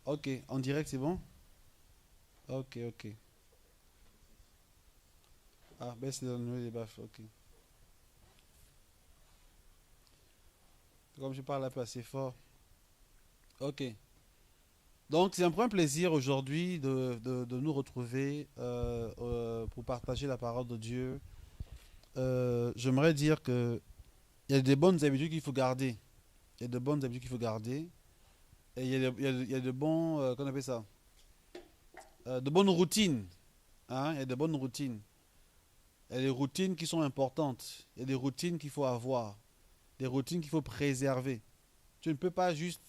Ok, en direct, c'est bon? Ok, ok. Ah, ben c'est dans le niveau des baffes, ok. Comme je parle un peu assez fort. Ok. Donc, c'est un grand plaisir aujourd'hui de nous retrouver pour partager la parole de Dieu. J'aimerais dire que il y a des bonnes habitudes qu'il faut garder. Il y a de bonnes habitudes qu'il faut garder. Et il y a de bons, qu'on appelle ça? De bonnes routines. Hein? Il y a de bonnes routines. Il y a des routines qui sont importantes. Il y a des routines qu'il faut avoir. Des routines qu'il faut préserver. Tu ne peux pas juste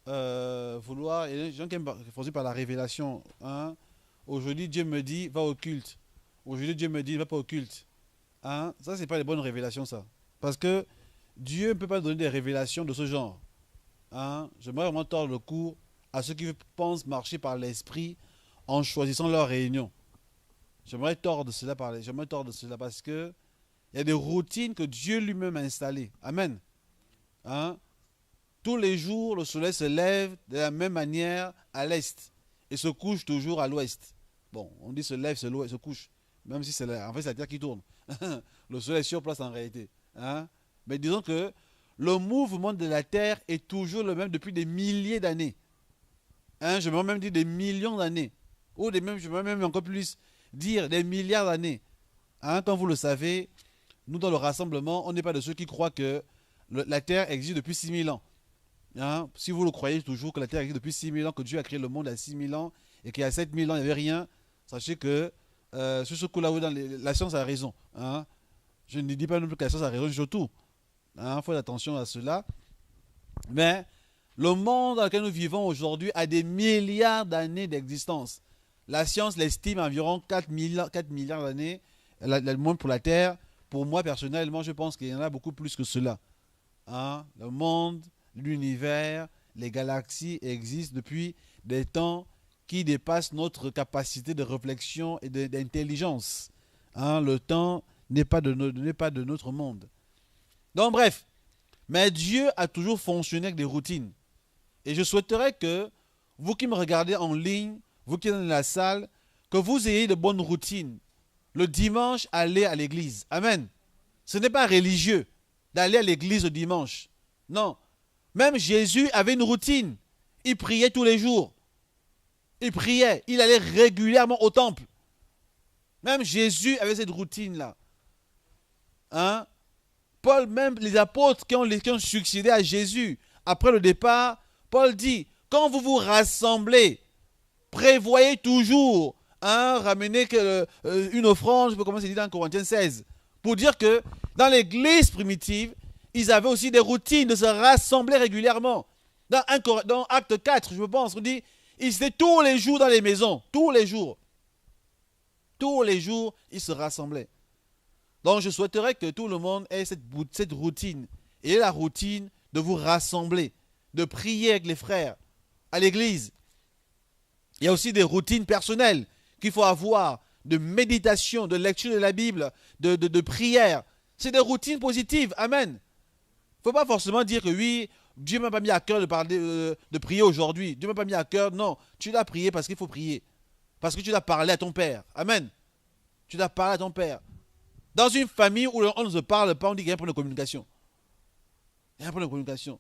vouloir. Il y a des gens qui aiment fonctionner par la révélation. Hein? Aujourd'hui, Dieu me dit, va au culte. Aujourd'hui, Dieu me dit, va pas au culte. Hein? Ça, c'est pas les bonnes révélations, ça. Parce que Dieu ne peut pas donner des révélations de ce genre. Hein? J'aimerais vraiment tordre le cou à ceux qui pensent marcher par l'esprit en choisissant leur réunion. J'aimerais tordre cela parce que il y a des routines que Dieu lui-même a installées. Amen. Hein? Tous les jours, le soleil se lève de la même manière à l'est et se couche toujours à l'ouest. Bon, on dit se lève, se couche. Même si en fait, c'est la terre qui tourne. Le soleil est sur place en réalité. Hein? Mais disons que le mouvement de la terre est toujours le même depuis des milliers d'années. Hein? Je vais même dire des millions d'années. Ou je vais même encore plus dire des milliards d'années. Hein? Comme vous le savez, nous dans le rassemblement, on n'est pas de ceux qui croient que la terre existe depuis 6000 ans. Hein? Si vous le croyez toujours que la Terre existe depuis 6000 ans, que Dieu a créé le monde à 6000 ans et qu'il y a 7000 ans, il n'y avait rien, sachez que sur ce coup-là, la science a raison. Hein? Je ne dis pas non plus que la science a raison sur tout. Il faut faire attention à cela. Mais le monde dans lequel nous vivons aujourd'hui a des milliards d'années d'existence. La science l'estime à environ 4 milliards d'années, le monde pour la Terre. Pour moi, personnellement, je pense qu'il y en a beaucoup plus que cela. Hein? Le monde, l'univers, les galaxies existent depuis des temps qui dépassent notre capacité de réflexion et d'intelligence. Hein? Le temps n'est pas de notre monde. Donc bref, mais Dieu a toujours fonctionné avec des routines. Et je souhaiterais que vous qui me regardez en ligne, vous qui êtes dans la salle, que vous ayez de bonnes routines. Le dimanche, allez à l'église. Amen. Ce n'est pas religieux d'aller à l'église le dimanche. Non. Même Jésus avait une routine. Il priait tous les jours. Il priait. Il allait régulièrement au temple. Même Jésus avait cette routine-là. Hein? Paul, même les apôtres qui ont succédé à Jésus, après le départ, Paul dit, quand vous vous rassemblez, prévoyez toujours, hein, ramener une offrande, je peux commencer à dire dans Corinthiens 16, pour dire que dans l'église primitive, ils avaient aussi des routines de se rassembler régulièrement. Dans Acte 4, je pense, on dit, ils étaient tous les jours dans les maisons, tous les jours. Tous les jours, ils se rassemblaient. Donc je souhaiterais que tout le monde ait cette routine. Et la routine de vous rassembler, de prier avec les frères à l'église. Il y a aussi des routines personnelles qu'il faut avoir, de méditation, de lecture de la Bible, de prière. C'est des routines positives. Amen. Il ne faut pas forcément dire que oui, Dieu m'a pas mis à cœur de prier aujourd'hui. Dieu m'a pas mis à cœur. Non, tu l'as prié parce qu'il faut prier. Parce que tu l'as parlé à ton père. Amen. Tu l'as parlé à ton père. Dans une famille où on ne se parle pas, on dit qu'il y a un problème de communication. Il y a un problème de communication.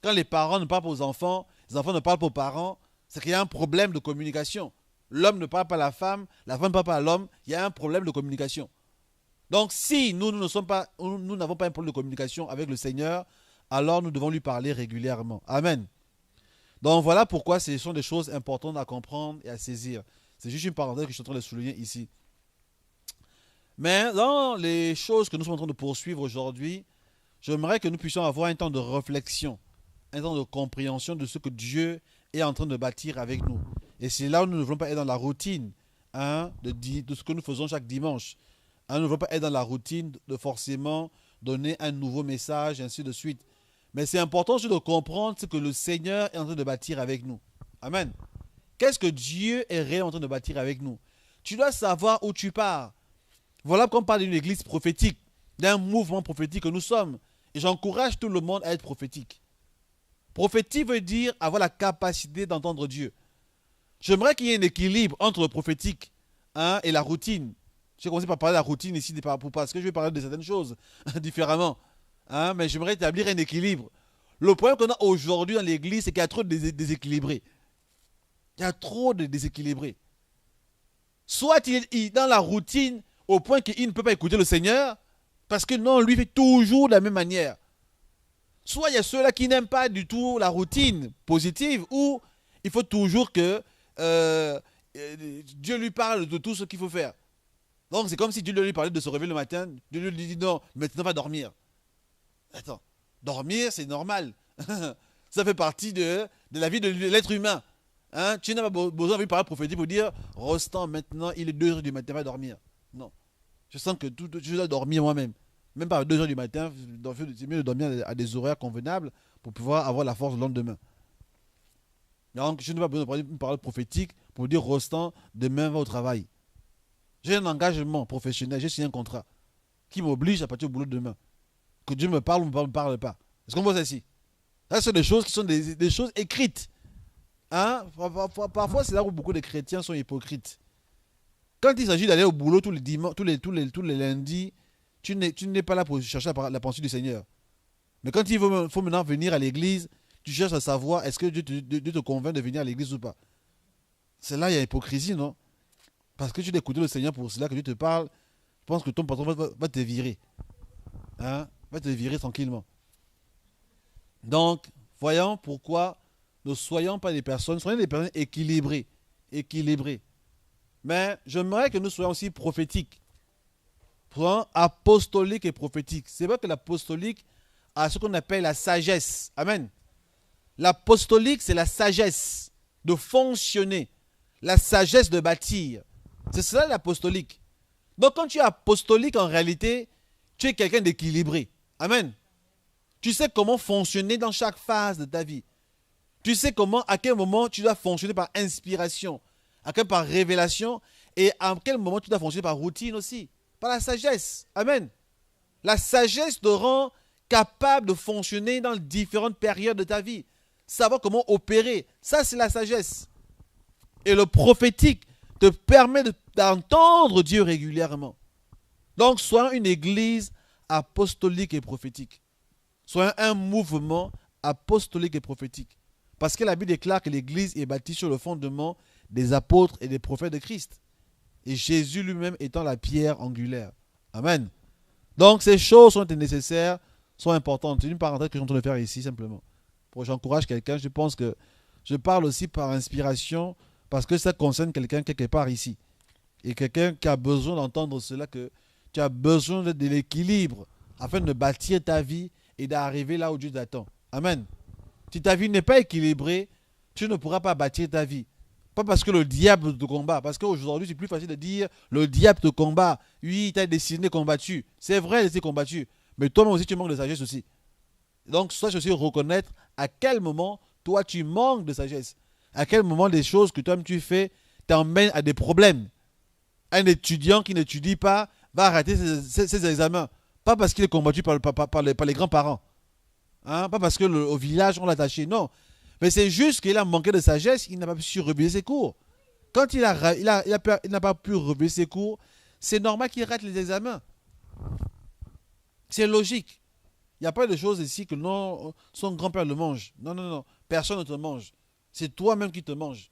Quand les parents ne parlent pas aux enfants, les enfants ne parlent pas aux parents, c'est qu'il y a un problème de communication. L'homme ne parle pas à la femme ne parle pas à l'homme, il y a un problème de communication. Donc si nous n'avons pas un problème de communication avec le Seigneur, alors nous devons lui parler régulièrement. Amen. Donc voilà pourquoi ce sont des choses importantes à comprendre et à saisir. C'est juste une parenthèse que je suis en train de souligner ici. Mais dans les choses que nous sommes en train de poursuivre aujourd'hui, j'aimerais que nous puissions avoir un temps de réflexion, un temps de compréhension de ce que Dieu est en train de bâtir avec nous. Et c'est là où nous ne voulons pas être dans la routine, hein, de ce que nous faisons chaque dimanche. Hein, nous ne voulons pas être dans la routine de forcément donner un nouveau message, et ainsi de suite. Mais c'est important aussi de comprendre ce que le Seigneur est en train de bâtir avec nous. Amen. Qu'est-ce que Dieu est réellement en train de bâtir avec nous? Tu dois savoir où tu pars. Voilà qu'on parle d'une église prophétique, d'un mouvement prophétique que nous sommes. Et j'encourage tout le monde à être prophétique. Prophétique veut dire avoir la capacité d'entendre Dieu. J'aimerais qu'il y ait un équilibre entre le prophétique, hein, et la routine. J'ai commencé par parler de la routine ici parce que je vais parler de certaines choses différemment. Hein, mais j'aimerais établir un équilibre. Le problème qu'on a aujourd'hui dans l'église, c'est qu'il y a trop de déséquilibrés. Il y a trop de déséquilibrés. Soit il est dans la routine au point qu'il ne peut pas écouter le Seigneur, parce que non, lui fait toujours de la même manière. Soit il y a ceux-là qui n'aiment pas du tout la routine positive, où il faut toujours que Dieu lui parle de tout ce qu'il faut faire. Donc c'est comme si Dieu lui parlait de se réveiller le matin, Dieu lui dit non, maintenant va dormir. Attends, dormir c'est normal. Ça fait partie de la vie de l'être humain. Hein? Tu n'as pas besoin de parler prophétique pour dire Rostand, maintenant il est 2 heures du matin, va dormir. Non. Je sens que je dois dormir moi-même. Même pas à 2 heures du matin, c'est mieux de dormir à des horaires convenables pour pouvoir avoir la force le lendemain. Donc je n'ai pas besoin de parler une parole prophétique pour dire Rostand, demain va au travail. J'ai un engagement professionnel, j'ai signé un contrat qui m'oblige à partir au boulot demain. Que Dieu me parle ou ne me parle pas. Est-ce qu'on voit ça ici? Ça, c'est des choses qui sont des choses écrites. Hein? Parfois, c'est là où beaucoup de chrétiens sont hypocrites. Quand il s'agit d'aller au boulot tous les dimanches, tous les lundis, tu n'es pas là pour chercher la pensée du Seigneur. Mais quand il faut maintenant venir à l'église, tu cherches à savoir est-ce que Dieu te convainc de venir à l'église ou pas. C'est là il y a hypocrisie, non? Parce que tu dois écouter le Seigneur pour cela que Dieu te parle. Je pense que ton patron va te virer. Hein? Va te virer tranquillement. Donc, voyons pourquoi ne soyons pas des personnes, soyons des personnes équilibrées. Équilibrées. Mais j'aimerais que nous soyons aussi prophétiques. Apostolique et prophétique. C'est vrai que l'apostolique a ce qu'on appelle la sagesse. Amen. L'apostolique, c'est la sagesse de fonctionner, la sagesse de bâtir. C'est cela l'apostolique. Donc quand tu es apostolique, en réalité, tu es quelqu'un d'équilibré. Amen. Tu sais comment fonctionner dans chaque phase de ta vie. Tu sais comment, à quel moment tu dois fonctionner par inspiration, à quel par révélation, et à quel moment tu dois fonctionner par routine aussi. Par la sagesse. Amen. La sagesse te rend capable de fonctionner dans différentes périodes de ta vie. Savoir comment opérer. Ça, c'est la sagesse. Et le prophétique te permet d'entendre Dieu régulièrement. Donc, soyons une église apostolique et prophétique. Soyons un mouvement apostolique et prophétique. Parce que la Bible déclare que l'église est bâtie sur le fondement des apôtres et des prophètes de Christ. Et Jésus lui-même étant la pierre angulaire. Amen. Donc, ces choses sont nécessaires, sont importantes. C'est une parenthèse que je suis en train de faire ici, simplement. Pour que j'encourage quelqu'un, je pense que je parle aussi par inspiration, parce que ça concerne quelqu'un quelque part ici. Et quelqu'un qui a besoin d'entendre cela, que tu as besoin de l'équilibre afin de bâtir ta vie et d'arriver là où Dieu t'attend. Amen. Si ta vie n'est pas équilibrée, tu ne pourras pas bâtir ta vie. Pas parce que le diable te combat. Parce qu'aujourd'hui, c'est plus facile de dire le diable te combat. Oui, il t'a décidé combattu. C'est vrai, il était combattu. Mais toi-même aussi, tu manques de sagesse aussi. Donc, sache aussi reconnaître à quel moment, toi, tu manques de sagesse. À quel moment les choses que toi-même tu fais t'emmènent à des problèmes. Un étudiant qui n'étudie pas va rater ses examens. Pas parce qu'il est combattu par les grands-parents. Hein? Pas parce qu'au village, on l'a attaché. Non. Mais c'est juste qu'il a manqué de sagesse, il n'a pas su reviser ses cours. Quand il n'a pas pu reviser ses cours, c'est normal qu'il rate les examens. C'est logique. Il n'y a pas de choses ici que non, son grand-père le mange. Non, non, non. Personne ne te mange. C'est toi-même qui te manges.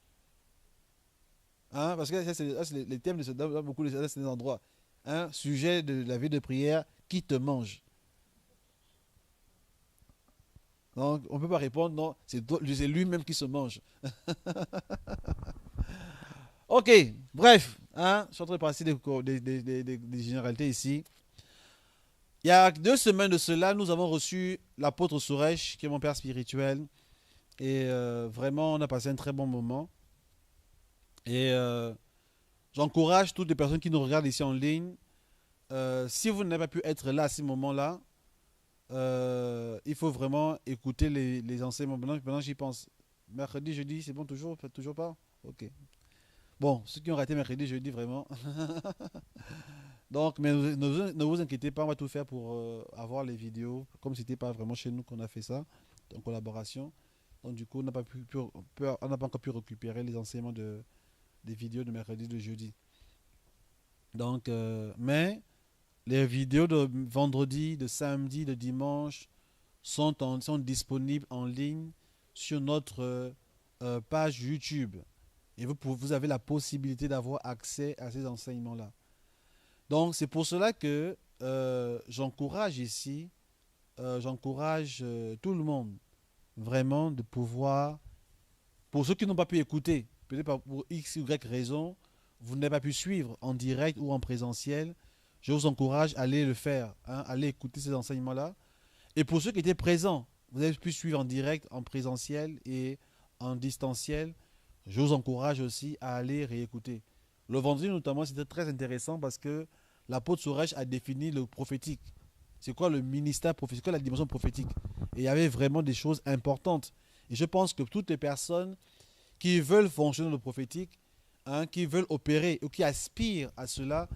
Hein? Parce que ça, c'est les thèmes dans beaucoup de endroits. Hein? Sujet de la vie de prière, qui te mange? Donc, on ne peut pas répondre, non, c'est lui-même qui se mange. Ok, bref, hein, je suis en train de passer des généralités ici. Il y a 2 semaines de cela, nous avons reçu l'apôtre Suresh, qui est mon père spirituel. Et vraiment, on a passé un très bon moment. Et j'encourage toutes les personnes qui nous regardent ici en ligne. Si vous n'avez pas pu être là à ce moment-là, il faut vraiment écouter les enseignements. Maintenant j'y pense. Mercredi, jeudi, c'est bon toujours? Toujours pas? Ok. Bon, ceux qui ont raté mercredi, jeudi, vraiment. Donc, mais ne vous inquiétez pas, on va tout faire pour avoir les vidéos. Comme ce n'était pas vraiment chez nous qu'on a fait ça, en collaboration. Donc du coup, on n'a pas, on n'a pas encore pu récupérer les enseignements des vidéos de mercredi, de jeudi. Donc, mais les vidéos de vendredi, de samedi, de dimanche sont disponibles en ligne sur notre page YouTube. Et vous avez la possibilité d'avoir accès à ces enseignements-là. Donc, c'est pour cela que j'encourage ici, j'encourage tout le monde vraiment de pouvoir, pour ceux qui n'ont pas pu écouter, peut-être pour X ou Y raison, vous n'avez pas pu suivre en direct ou en présentiel, je vous encourage à aller le faire, hein, aller écouter ces enseignements-là. Et pour ceux qui étaient présents, vous avez pu suivre en direct, en présentiel et en distanciel, je vous encourage aussi à aller réécouter. Le vendredi notamment, c'était très intéressant parce que l'apôtre Soresh a défini le prophétique. C'est quoi le ministère prophétique, c'est quoi la dimension prophétique. Et il y avait vraiment des choses importantes. Et je pense que toutes les personnes qui veulent fonctionner dans le prophétique, hein, qui veulent opérer ou qui aspirent à cela,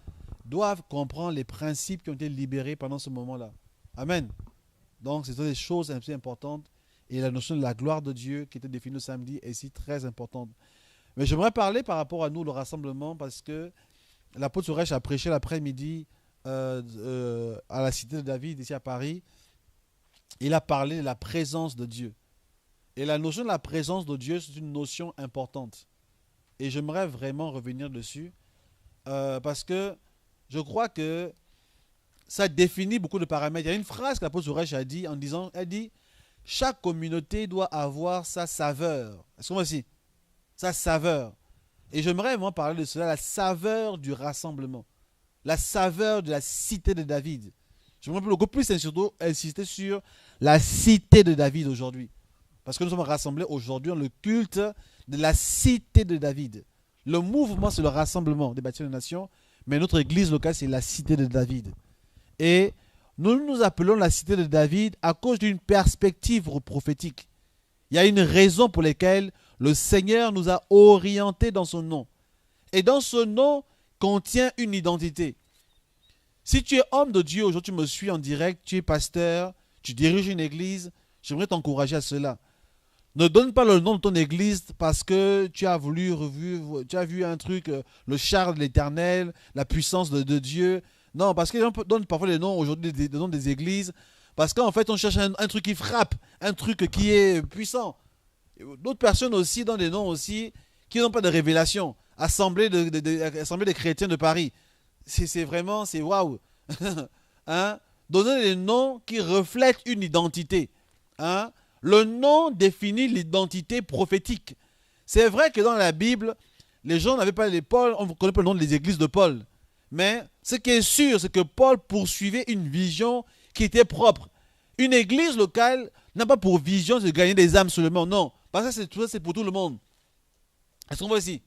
doivent comprendre les principes qui ont été libérés pendant ce moment-là. Amen. Donc, c'est des choses assez importantes. Et la notion de la gloire de Dieu qui était définie le samedi est aussi très importante. Mais j'aimerais parler par rapport à nous, le rassemblement, parce que l'apôtre Soresh a prêché l'après-midi à la cité de David, ici à Paris. Il a parlé de la présence de Dieu. Et la notion de la présence de Dieu, c'est une notion importante. Et j'aimerais vraiment revenir dessus, parce que je crois que ça définit beaucoup de paramètres. Il y a une phrase que l'apôtre Soresh a dit en disant, elle dit, chaque communauté doit avoir sa saveur. Est-ce qu'on voit ici? Sa saveur. Et j'aimerais vraiment parler de cela, la saveur du rassemblement. La saveur de la cité de David. J'aimerais beaucoup plus surtout insister sur la cité de David aujourd'hui. Parce que nous sommes rassemblés aujourd'hui dans le culte de la cité de David. Le mouvement, c'est le rassemblement des bâtiments de nations, mais notre église locale, c'est la cité de David. Et nous nous appelons la cité de David à cause d'une perspective prophétique. Il y a une raison pour laquelle le Seigneur nous a orientés dans son nom. Et dans ce nom contient une identité. Si tu es homme de Dieu, aujourd'hui tu me suis en direct, tu es pasteur, tu diriges une église, j'aimerais t'encourager à cela. Ne donne pas le nom de ton église parce que tu as tu as vu un truc, le char de l'éternel, la puissance de Dieu. Non, parce que les gens donnent parfois les noms aujourd'hui, des noms des églises, parce qu'en fait on cherche un truc qui frappe, un truc qui est puissant. D'autres personnes aussi donnent des noms aussi qui n'ont pas de révélation. Assemblée des chrétiens de Paris. C'est vraiment, c'est waouh. Hein? Donnez des noms qui reflètent une identité. Hein? Le nom définit l'identité prophétique. C'est vrai que dans la Bible, les gens n'avaient pas les Paul, on ne connaît pas le nom des églises de Paul. Mais ce qui est sûr, c'est que Paul poursuivait une vision qui était propre. Une église locale n'a pas pour vision de gagner des âmes seulement. Non, parce que c'est pour tout le monde. Est-ce qu'on voit ici?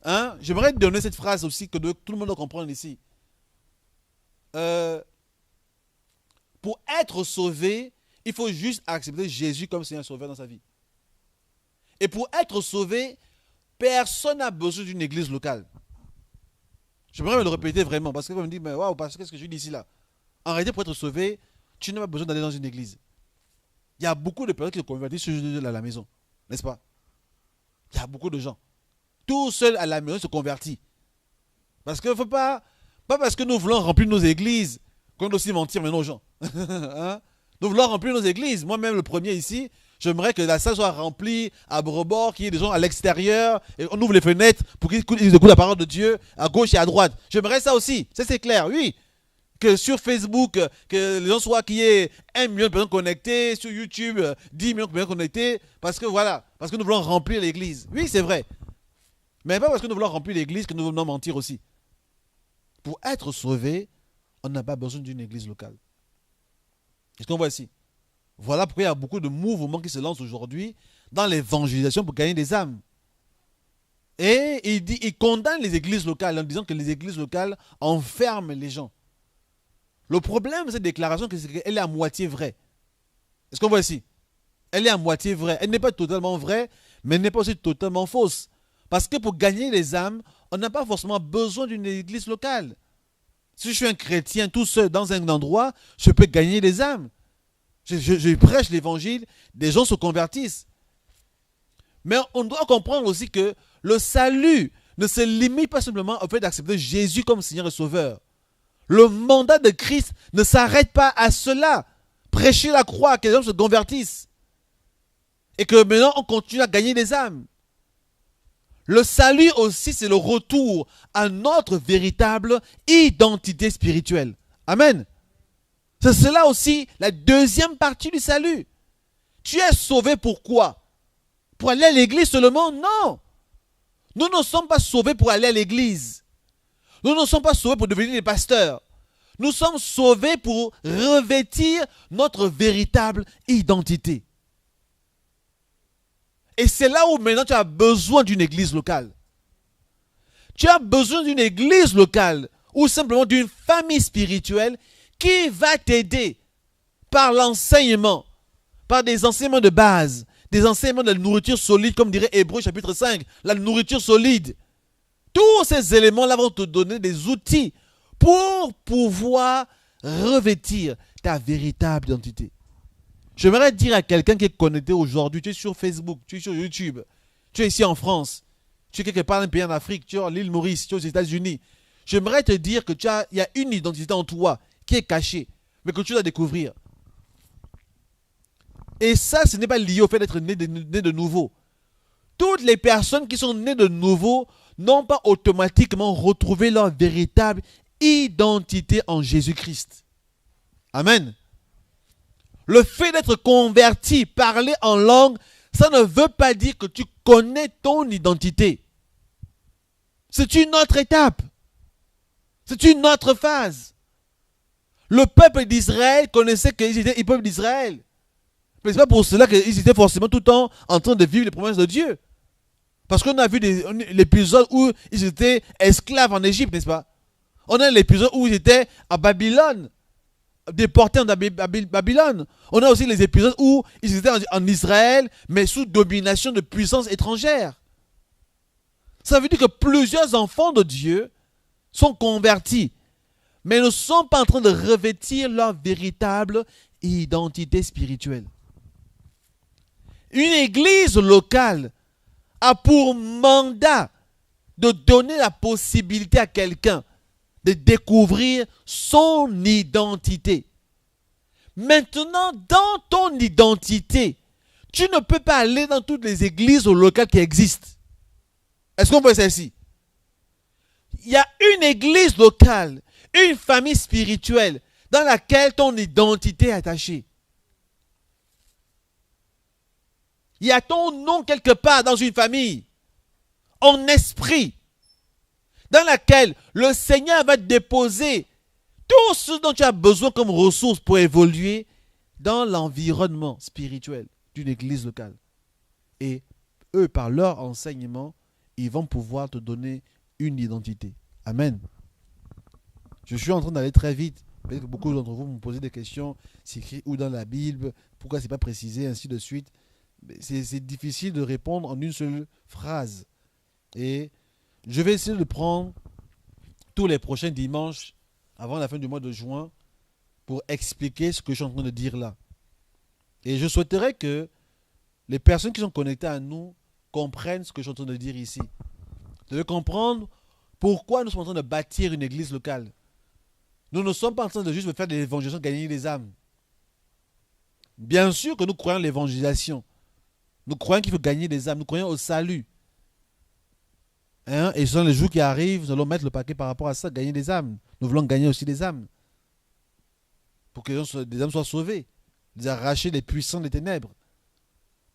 Hein? J'aimerais donner cette phrase aussi que tout le monde doit comprendre ici. Pour être sauvé, il faut juste accepter Jésus comme Seigneur Sauveur dans sa vie. Et pour être sauvé, personne n'a besoin d'une église locale. J'aimerais me le répéter vraiment, parce que vous me dites, mais waouh, qu'est-ce que je dis ici là? En réalité, pour être sauvé, tu n'as pas besoin d'aller dans une église. Il y a beaucoup de personnes qui se convertissent sur à la maison, n'est-ce pas? Il y a beaucoup de gens. Tout seul à la maison se convertit. Parce que faut pas parce que nous voulons remplir nos églises qu'on doit aussi mentir maintenant aux gens. Hein? Nous voulons remplir nos églises. Moi-même, le premier ici, j'aimerais que la salle soit remplie à bord, qu'il y ait des gens à l'extérieur, et on ouvre les fenêtres pour qu'ils écoutent la parole de Dieu à gauche et à droite. J'aimerais ça aussi. Ça, c'est clair, oui. Que sur Facebook, que les gens soient, qu'il y ait 1 million de personnes connectées, sur YouTube, 10 millions de personnes connectées, parce que voilà, parce que nous voulons remplir l'église. Oui, c'est vrai. Mais pas parce que nous voulons remplir l'église que nous voulons mentir aussi. Pour être sauvé, on n'a pas besoin d'une église locale. Est-ce qu'on voit ici? Voilà pourquoi il y a beaucoup de mouvements qui se lancent aujourd'hui dans l'évangélisation pour gagner des âmes. Et il condamne les églises locales en disant que les églises locales enferment les gens. Le problème de cette déclaration, c'est qu'elle est à moitié vraie. Est-ce qu'on voit ici? Elle est à moitié vraie. Elle n'est pas totalement vraie, mais elle n'est pas aussi totalement fausse. Parce que pour gagner les âmes, on n'a pas forcément besoin d'une église locale. Si je suis un chrétien tout seul dans un endroit, je peux gagner les âmes. Je prêche l'évangile, des gens se convertissent. Mais on doit comprendre aussi que le salut ne se limite pas simplement au fait d'accepter Jésus comme Seigneur et Sauveur. Le mandat de Christ ne s'arrête pas à cela. Prêcher la croix, que les hommes se convertissent. Et que maintenant on continue à gagner des âmes. Le salut aussi, c'est le retour à notre véritable identité spirituelle. Amen. C'est cela aussi la deuxième partie du salut. Tu es sauvé pourquoi? Pour aller à l'église seulement? Non. Nous ne sommes pas sauvés pour aller à l'église. Nous ne sommes pas sauvés pour devenir des pasteurs. Nous sommes sauvés pour revêtir notre véritable identité. Et c'est là où maintenant tu as besoin d'une église locale. Tu as besoin d'une église locale ou simplement d'une famille spirituelle qui va t'aider par l'enseignement, par des enseignements de base, des enseignements de la nourriture solide, comme dirait Hébreux chapitre 5, la nourriture solide. Tous ces éléments-là vont te donner des outils pour pouvoir revêtir ta véritable identité. J'aimerais dire à quelqu'un qui est connecté aujourd'hui, tu es sur Facebook, tu es sur YouTube, tu es ici en France, tu es quelque part dans un pays en Afrique, tu es à l'île Maurice, tu es aux États-Unis. J'aimerais te dire que il y a une identité en toi qui est cachée, mais que tu dois découvrir. Et ça, ce n'est pas lié au fait d'être né de nouveau. Toutes les personnes qui sont nées de nouveau n'ont pas automatiquement retrouvé leur véritable identité en Jésus-Christ. Amen. Le fait d'être converti, parler en langue, ça ne veut pas dire que tu connais ton identité. C'est une autre étape. C'est une autre phase. Le peuple d'Israël connaissait qu'ils étaient le peuple d'Israël. Mais ce n'est pas pour cela qu'ils étaient forcément tout le temps en train de vivre les promesses de Dieu. Parce qu'on a vu l'épisode où ils étaient esclaves en Égypte, n'est-ce pas? On a l'épisode où ils étaient à Babylone, déportés en Babylone. On a aussi les épisodes où ils étaient en Israël, mais sous domination de puissances étrangères. Ça veut dire que plusieurs enfants de Dieu sont convertis, mais ne sont pas en train de revêtir leur véritable identité spirituelle. Une église locale a pour mandat de donner la possibilité à quelqu'un de découvrir son identité. Maintenant, dans ton identité, tu ne peux pas aller dans toutes les églises locales qui existent. Est-ce qu'on voit ça ici? Il y a une église locale, une famille spirituelle dans laquelle ton identité est attachée. Il y a ton nom quelque part dans une famille, en esprit, dans laquelle le Seigneur va déposer tout ce dont tu as besoin comme ressources pour évoluer dans l'environnement spirituel d'une église locale. Et eux, par leur enseignement, ils vont pouvoir te donner une identité. Amen. Je suis en train d'aller très vite. Peut-être que beaucoup d'entre vous me posez des questions. C'est écrit où dans la Bible? Pourquoi ce n'est pas précisé? Ainsi de suite. C'est difficile de répondre en une seule phrase. Et je vais essayer de prendre tous les prochains dimanches avant la fin du mois de juin pour expliquer ce que je suis en train de dire là. Et je souhaiterais que les personnes qui sont connectées à nous comprennent ce que je suis en train de dire ici. De comprendre pourquoi nous sommes en train de bâtir une église locale. Nous ne sommes pas en train de juste faire de l'évangélisation, gagner des âmes. Bien sûr que nous croyons à l'évangélisation. Nous croyons qu'il faut gagner des âmes. Nous croyons au salut. Et ce sont les jours qui arrivent, nous allons mettre le paquet par rapport à ça, gagner des âmes. Nous voulons gagner aussi des âmes. Pour que des âmes soient sauvées. Les arracher des puissants des ténèbres.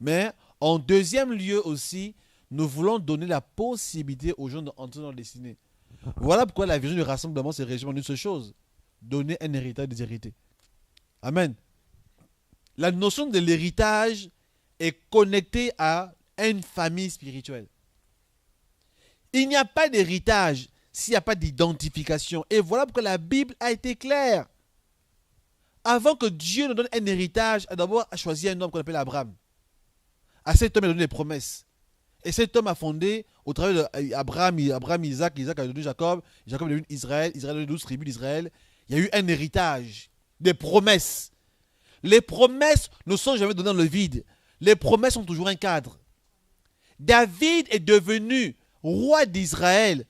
Mais en deuxième lieu aussi, nous voulons donner la possibilité aux gens d'entrer dans leur destinée. Voilà pourquoi la vision du rassemblement se résume en une seule chose. Donner un héritage des hérités. Amen. La notion de l'héritage est connectée à une famille spirituelle. Il n'y a pas d'héritage s'il n'y a pas d'identification. Et voilà pourquoi la Bible a été claire. Avant que Dieu nous donne un héritage, il a d'abord choisi un homme qu'on appelle Abraham. À cet homme, il a donné des promesses. Et cet homme a fondé, au travers d'Abraham, Isaac a donné Jacob, Jacob a donné Israël, Israël a donné 12 tribus d'Israël. Il y a eu un héritage, des promesses. Les promesses ne sont jamais données dans le vide. Les promesses ont toujours un cadre. David est devenu roi d'Israël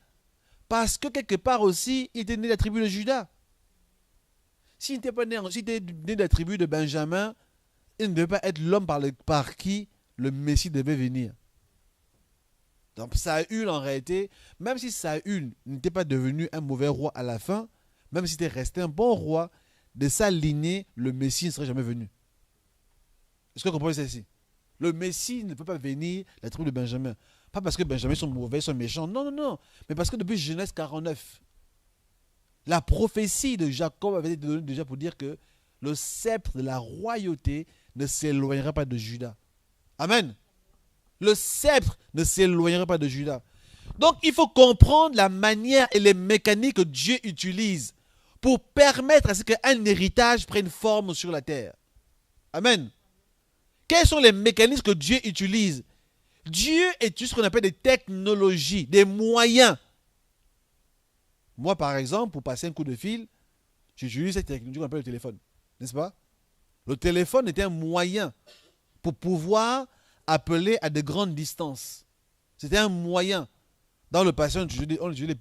parce que quelque part aussi, il était né de la tribu de Juda. S'il n'était pas né, s'il était né de la tribu de Benjamin, il ne devait pas être l'homme par qui le Messie devait venir. Donc Saül, en réalité, même si Saül n'était pas devenu un mauvais roi à la fin, même s'il était resté un bon roi, de sa lignée, le Messie ne serait jamais venu. Est-ce que vous comprenez ceci? Le Messie ne peut pas venir de la tribu de Benjamin. Pas parce que Benjamin sont mauvais, sont méchants. Non, non, non. Mais parce que depuis Genèse 49, la prophétie de Jacob avait été donnée déjà pour dire que le sceptre de la royauté ne s'éloignera pas de Juda. Amen. Le sceptre ne s'éloignera pas de Juda. Donc il faut comprendre la manière et les mécaniques que Dieu utilise pour permettre à ce qu'un héritage prenne forme sur la terre. Amen. Quels sont les mécanismes que Dieu utilise? Dieu utilise ce qu'on appelle des technologies, des moyens. Moi, par exemple, pour passer un coup de fil, j'utilise cette technologie qu'on appelle le téléphone. N'est-ce pas? Le téléphone était un moyen pour pouvoir appeler à de grandes distances. C'était un moyen. Dans le passé, on utilisait les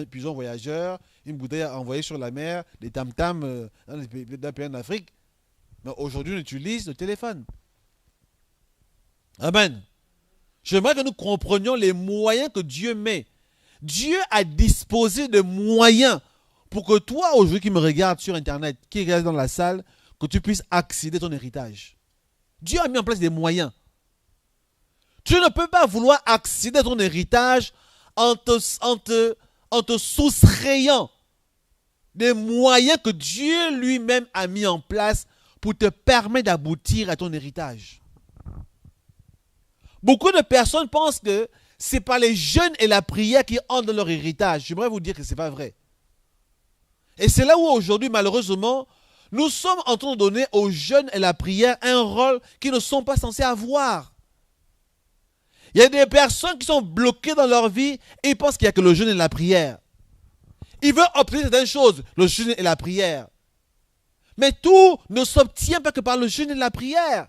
pigeons voyageurs, une bouteille à envoyer sur la mer, des tam-tams dans les pays en Afrique. Mais aujourd'hui, on utilise le téléphone. Amen. J'aimerais que nous comprenions les moyens que Dieu met. Dieu a disposé de moyens pour que toi, aujourd'hui, qui me regardes sur Internet, qui regarde dans la salle, que tu puisses accéder à ton héritage. Dieu a mis en place des moyens. Tu ne peux pas vouloir accéder à ton héritage en te soustrayant des moyens que Dieu lui-même a mis en place pour te permettre d'aboutir à ton héritage. Beaucoup de personnes pensent que c'est par les jeûnes et la prière qui entrent dans leur héritage. J'aimerais vous dire que ce n'est pas vrai. Et c'est là où aujourd'hui, malheureusement, nous sommes en train de donner aux jeûnes et la prière un rôle qu'ils ne sont pas censés avoir. Il y a des personnes qui sont bloquées dans leur vie et ils pensent qu'il n'y a que le jeûne et la prière. Ils veulent obtenir certaines choses, le jeûne et la prière. Mais tout ne s'obtient pas que par le jeûne et la prière.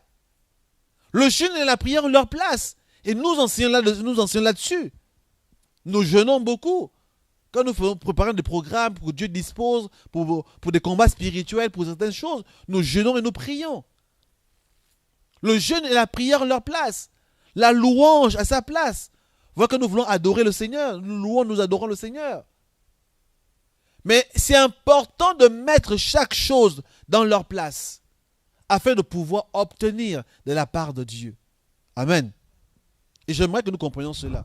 Le jeûne et la prière ont leur place. Et nous enseignons là-dessus. Nous jeûnons beaucoup. Quand nous préparons des programmes pour que Dieu dispose pour des combats spirituels, pour certaines choses, nous jeûnons et nous prions. Le jeûne et la prière ont leur place. La louange a sa place. Voilà que nous voulons adorer le Seigneur. Nous louons, nous adorons le Seigneur. Mais c'est important de mettre chaque chose dans leur place afin de pouvoir obtenir de la part de Dieu. Amen. Et j'aimerais que nous comprenions cela.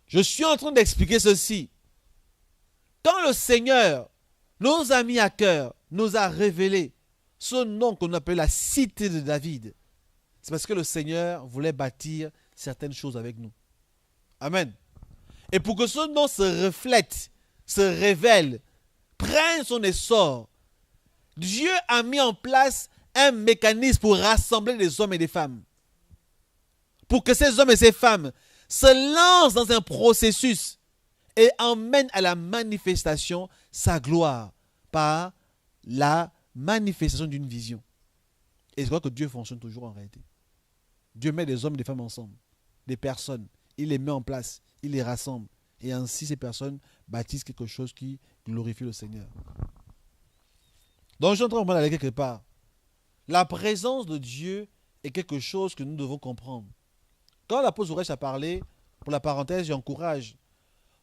Je suis en train d'expliquer ceci. Quand le Seigneur nous a mis à cœur, nous a révélé ce nom qu'on appelle la cité de David, c'est parce que le Seigneur voulait bâtir certaines choses avec nous. Amen. Et pour que ce nom se reflète, se révèle, prenne son essor, Dieu a mis en place un mécanisme pour rassembler des hommes et des femmes. Pour que ces hommes et ces femmes se lancent dans un processus et emmènent à la manifestation sa gloire par la manifestation d'une vision. Et je crois que Dieu fonctionne toujours en réalité. Dieu met des hommes et des femmes ensemble, des personnes, il les met en place, il les rassemble. Et ainsi ces personnes bâtissent quelque chose qui glorifie le Seigneur. Donc je suis en train d'aller quelque part. La présence de Dieu est quelque chose que nous devons comprendre. Quand l'apôtre Ourèche a parlé, pour la parenthèse, j'encourage.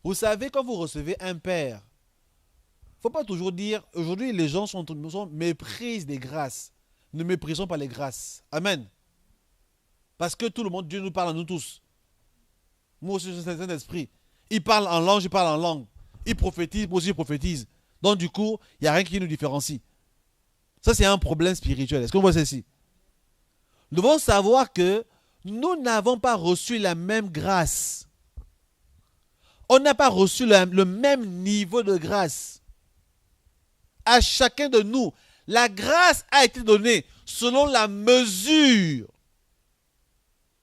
Vous savez, quand vous recevez un père, il ne faut pas toujours dire, aujourd'hui les gens méprisent des grâces. Ne méprisons pas les grâces. Amen. Parce que tout le monde, Dieu nous parle à nous tous. Moi aussi, j'ai un Saint-Esprit. Il parle en langue, je parle en langue. Il prophétise, moi aussi je prophétise. Donc du coup, il n'y a rien qui nous différencie. Ça, c'est un problème spirituel. Est-ce qu'on voit ceci? Nous devons savoir que nous n'avons pas reçu la même grâce. On n'a pas reçu le même niveau de grâce. À chacun de nous, la grâce a été donnée selon la mesure.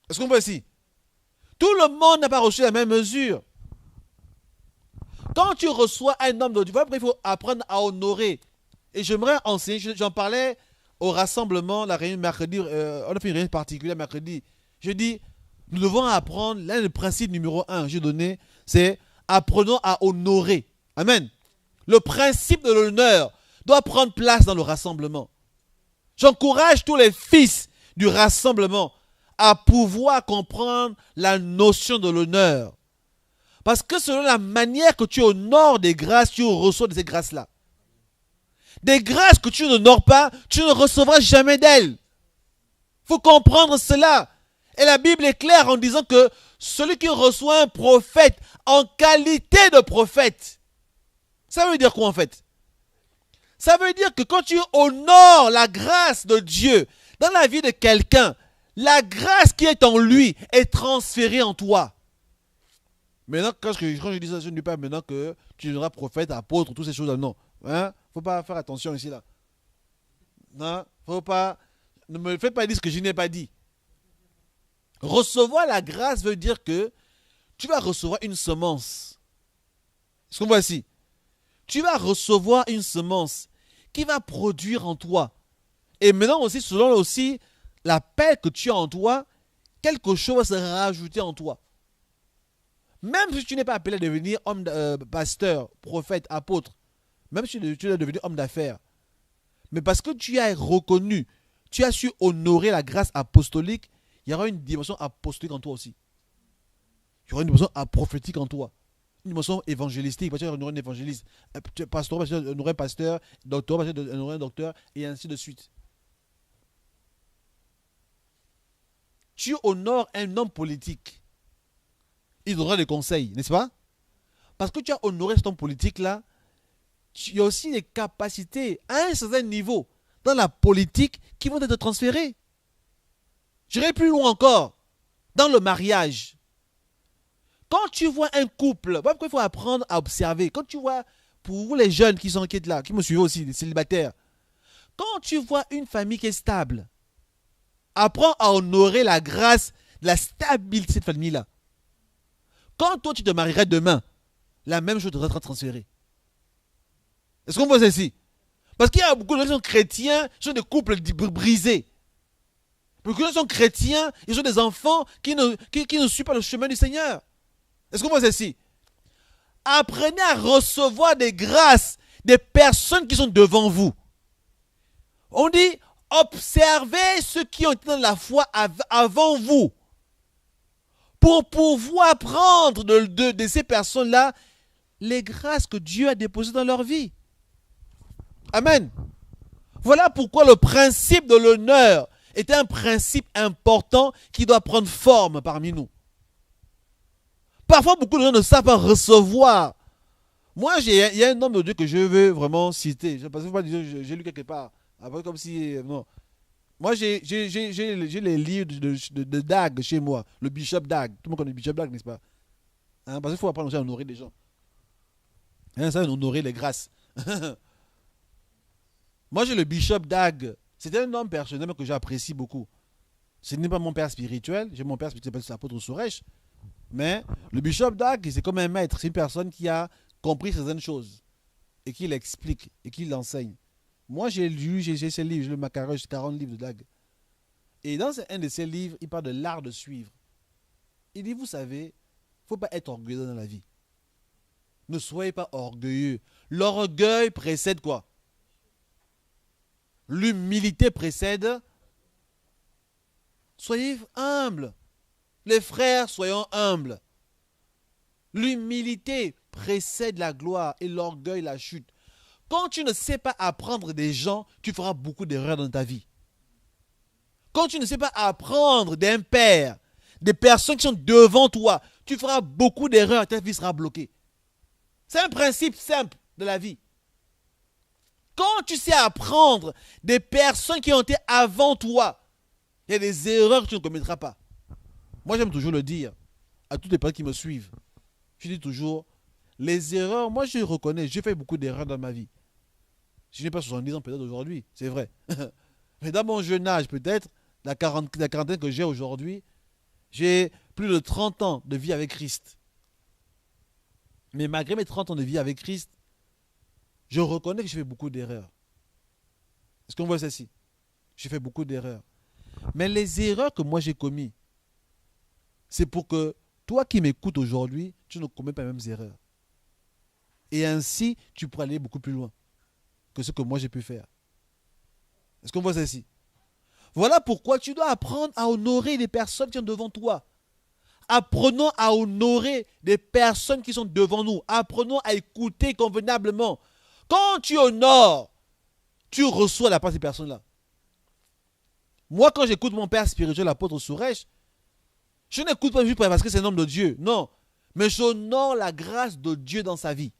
Est-ce qu'on voit ici? Tout le monde n'a pas reçu la même mesure. Quand tu reçois un homme de Dieu, il faut apprendre à honorer. Et j'aimerais enseigner, j'en parlais au rassemblement, la réunion mercredi, on a fait une réunion particulière mercredi. Je dis, Nous devons apprendre, l'un des principes numéro 1 que j'ai donné, c'est apprenons à honorer. Amen. Le principe de l'honneur doit prendre place dans le rassemblement. J'encourage tous les fils du rassemblement à pouvoir comprendre la notion de l'honneur. Parce que selon la manière que tu honores des grâces, tu reçois de ces grâces-là. Des grâces que tu n'honores pas, tu ne recevras jamais d'elles. Il faut comprendre cela. Et la Bible est claire en disant que celui qui reçoit un prophète en qualité de prophète, ça veut dire quoi en fait? Ça veut dire que quand tu honores la grâce de Dieu dans la vie de quelqu'un, la grâce qui est en lui est transférée en toi. Maintenant, quand je dis ça, je ne dis pas maintenant que tu deviendras prophète, apôtre, toutes ces choses-là. Non. Hein? Faut pas faire attention ici là. Non, faut pas. Ne me faites pas dire ce que je n'ai pas dit. Recevoir la grâce veut dire que tu vas recevoir une semence. Est-ce qu'on voit ici? Tu vas recevoir une semence qui va produire en toi. Et maintenant aussi, selon aussi l'appel que tu as en toi, quelque chose va se rajouter en toi. Même si tu n'es pas appelé à devenir homme, pasteur, prophète, apôtre, même si tu es devenu homme d'affaires, mais parce que tu as reconnu, tu as su honorer la grâce apostolique, il y aura une dimension apostolique en toi aussi. Il y aura une dimension prophétique en toi. Une dimension évangélistique, parce que tu auras un évangéliste, pasteur, parce que tu auras un pasteur, docteur, parce que tu auras un docteur, et ainsi de suite. Tu honores un homme politique. Il donnera des conseils, n'est-ce pas? Parce que tu as honoré cet homme politique-là, tu as aussi des capacités à un certain niveau dans la politique qui vont être transférées. J'irai plus loin encore, dans le mariage. Quand tu vois un couple, pourquoi il faut apprendre à observer? Quand tu vois, pour vous les jeunes qui sont là, qui me suivent aussi, les célibataires, quand tu vois une famille qui est stable, apprends à honorer la grâce de la stabilité de cette famille-là. Quand toi tu te marierais demain, la même chose devrait être transférée. Est-ce qu'on voit ça ici? Parce qu'il y a beaucoup de gens qui sont chrétiens, ils sont des couples brisés. Beaucoup de gens sont chrétiens, ils ont des enfants qui ne suivent pas le chemin du Seigneur. Est-ce qu'on voit ça ici? Apprenez à recevoir des grâces des personnes qui sont devant vous. On dit, observez ceux qui ont été dans la foi avant vous. Pour pouvoir prendre de ces personnes-là les grâces que Dieu a déposées dans leur vie. Amen. Voilà pourquoi le principe de l'honneur est un principe important qui doit prendre forme parmi nous. Parfois, beaucoup de gens ne savent pas recevoir. Moi, il y a un homme de Dieu que je veux vraiment citer. Parce que j'ai lu quelque part. Après, comme si... non. Moi, j'ai les livres de Dag chez moi. Le Bishop Dag. Tout le monde connaît le Bishop Dag, n'est-ce pas? Hein, parce qu'il faut apprendre aussi à honorer les gens. Hein, ça, honorer les grâces. Moi, j'ai le Bishop Dag. C'est un homme personnel que j'apprécie beaucoup. Ce n'est pas mon père spirituel. J'ai mon père spirituel, c'est l'apôtre Suresh. Mais le Bishop Dag, c'est comme un maître. C'est une personne qui a compris certaines choses. Et qui l'explique. Et qui l'enseigne. Moi, j'ai lu, j'ai ces livres. J'ai le Macaron, j'ai 40 livres de Dag. Et dans un de ces livres, il parle de l'art de suivre. Il dit, vous savez, il ne faut pas être orgueilleux dans la vie. Ne soyez pas orgueilleux. L'orgueil précède quoi? L'humilité précède. Soyez humbles. Les frères, soyons humbles. L'humilité précède la gloire et l'orgueil la chute. Quand tu ne sais pas apprendre des gens, tu feras beaucoup d'erreurs dans ta vie. Quand tu ne sais pas apprendre d'un père, des personnes qui sont devant toi, tu feras beaucoup d'erreurs, ta vie sera bloquée. C'est un principe simple de la vie. Quand tu sais apprendre des personnes qui ont été avant toi, il y a des erreurs que tu ne commettras pas. Moi, j'aime toujours le dire à toutes les personnes qui me suivent. Je dis toujours, les erreurs, moi je reconnais, j'ai fait beaucoup d'erreurs dans ma vie. Je n'ai pas 70 ans peut-être aujourd'hui, c'est vrai. Mais dans mon jeune âge peut-être, la quarantaine que j'ai aujourd'hui, j'ai plus de 30 ans de vie avec Christ. Mais malgré mes 30 ans de vie avec Christ, je reconnais que j'ai fait beaucoup d'erreurs. Est-ce qu'on voit ceci? J'ai fait beaucoup d'erreurs. Mais les erreurs que moi j'ai commises, c'est pour que toi qui m'écoutes aujourd'hui, tu ne commets pas les mêmes erreurs. Et ainsi, tu pourras aller beaucoup plus loin que ce que moi j'ai pu faire. Est-ce qu'on voit ça ici? Voilà pourquoi tu dois apprendre à honorer les personnes qui sont devant toi. Apprenons à honorer les personnes qui sont devant nous. Apprenons à écouter convenablement. Quand tu honores, tu reçois la part de ces personnes-là. Moi, quand j'écoute mon père spirituel, l'apôtre Suresh, je n'écoute pas juste parce que c'est un homme de Dieu. Non. Mais j'honore la grâce de Dieu dans sa vie.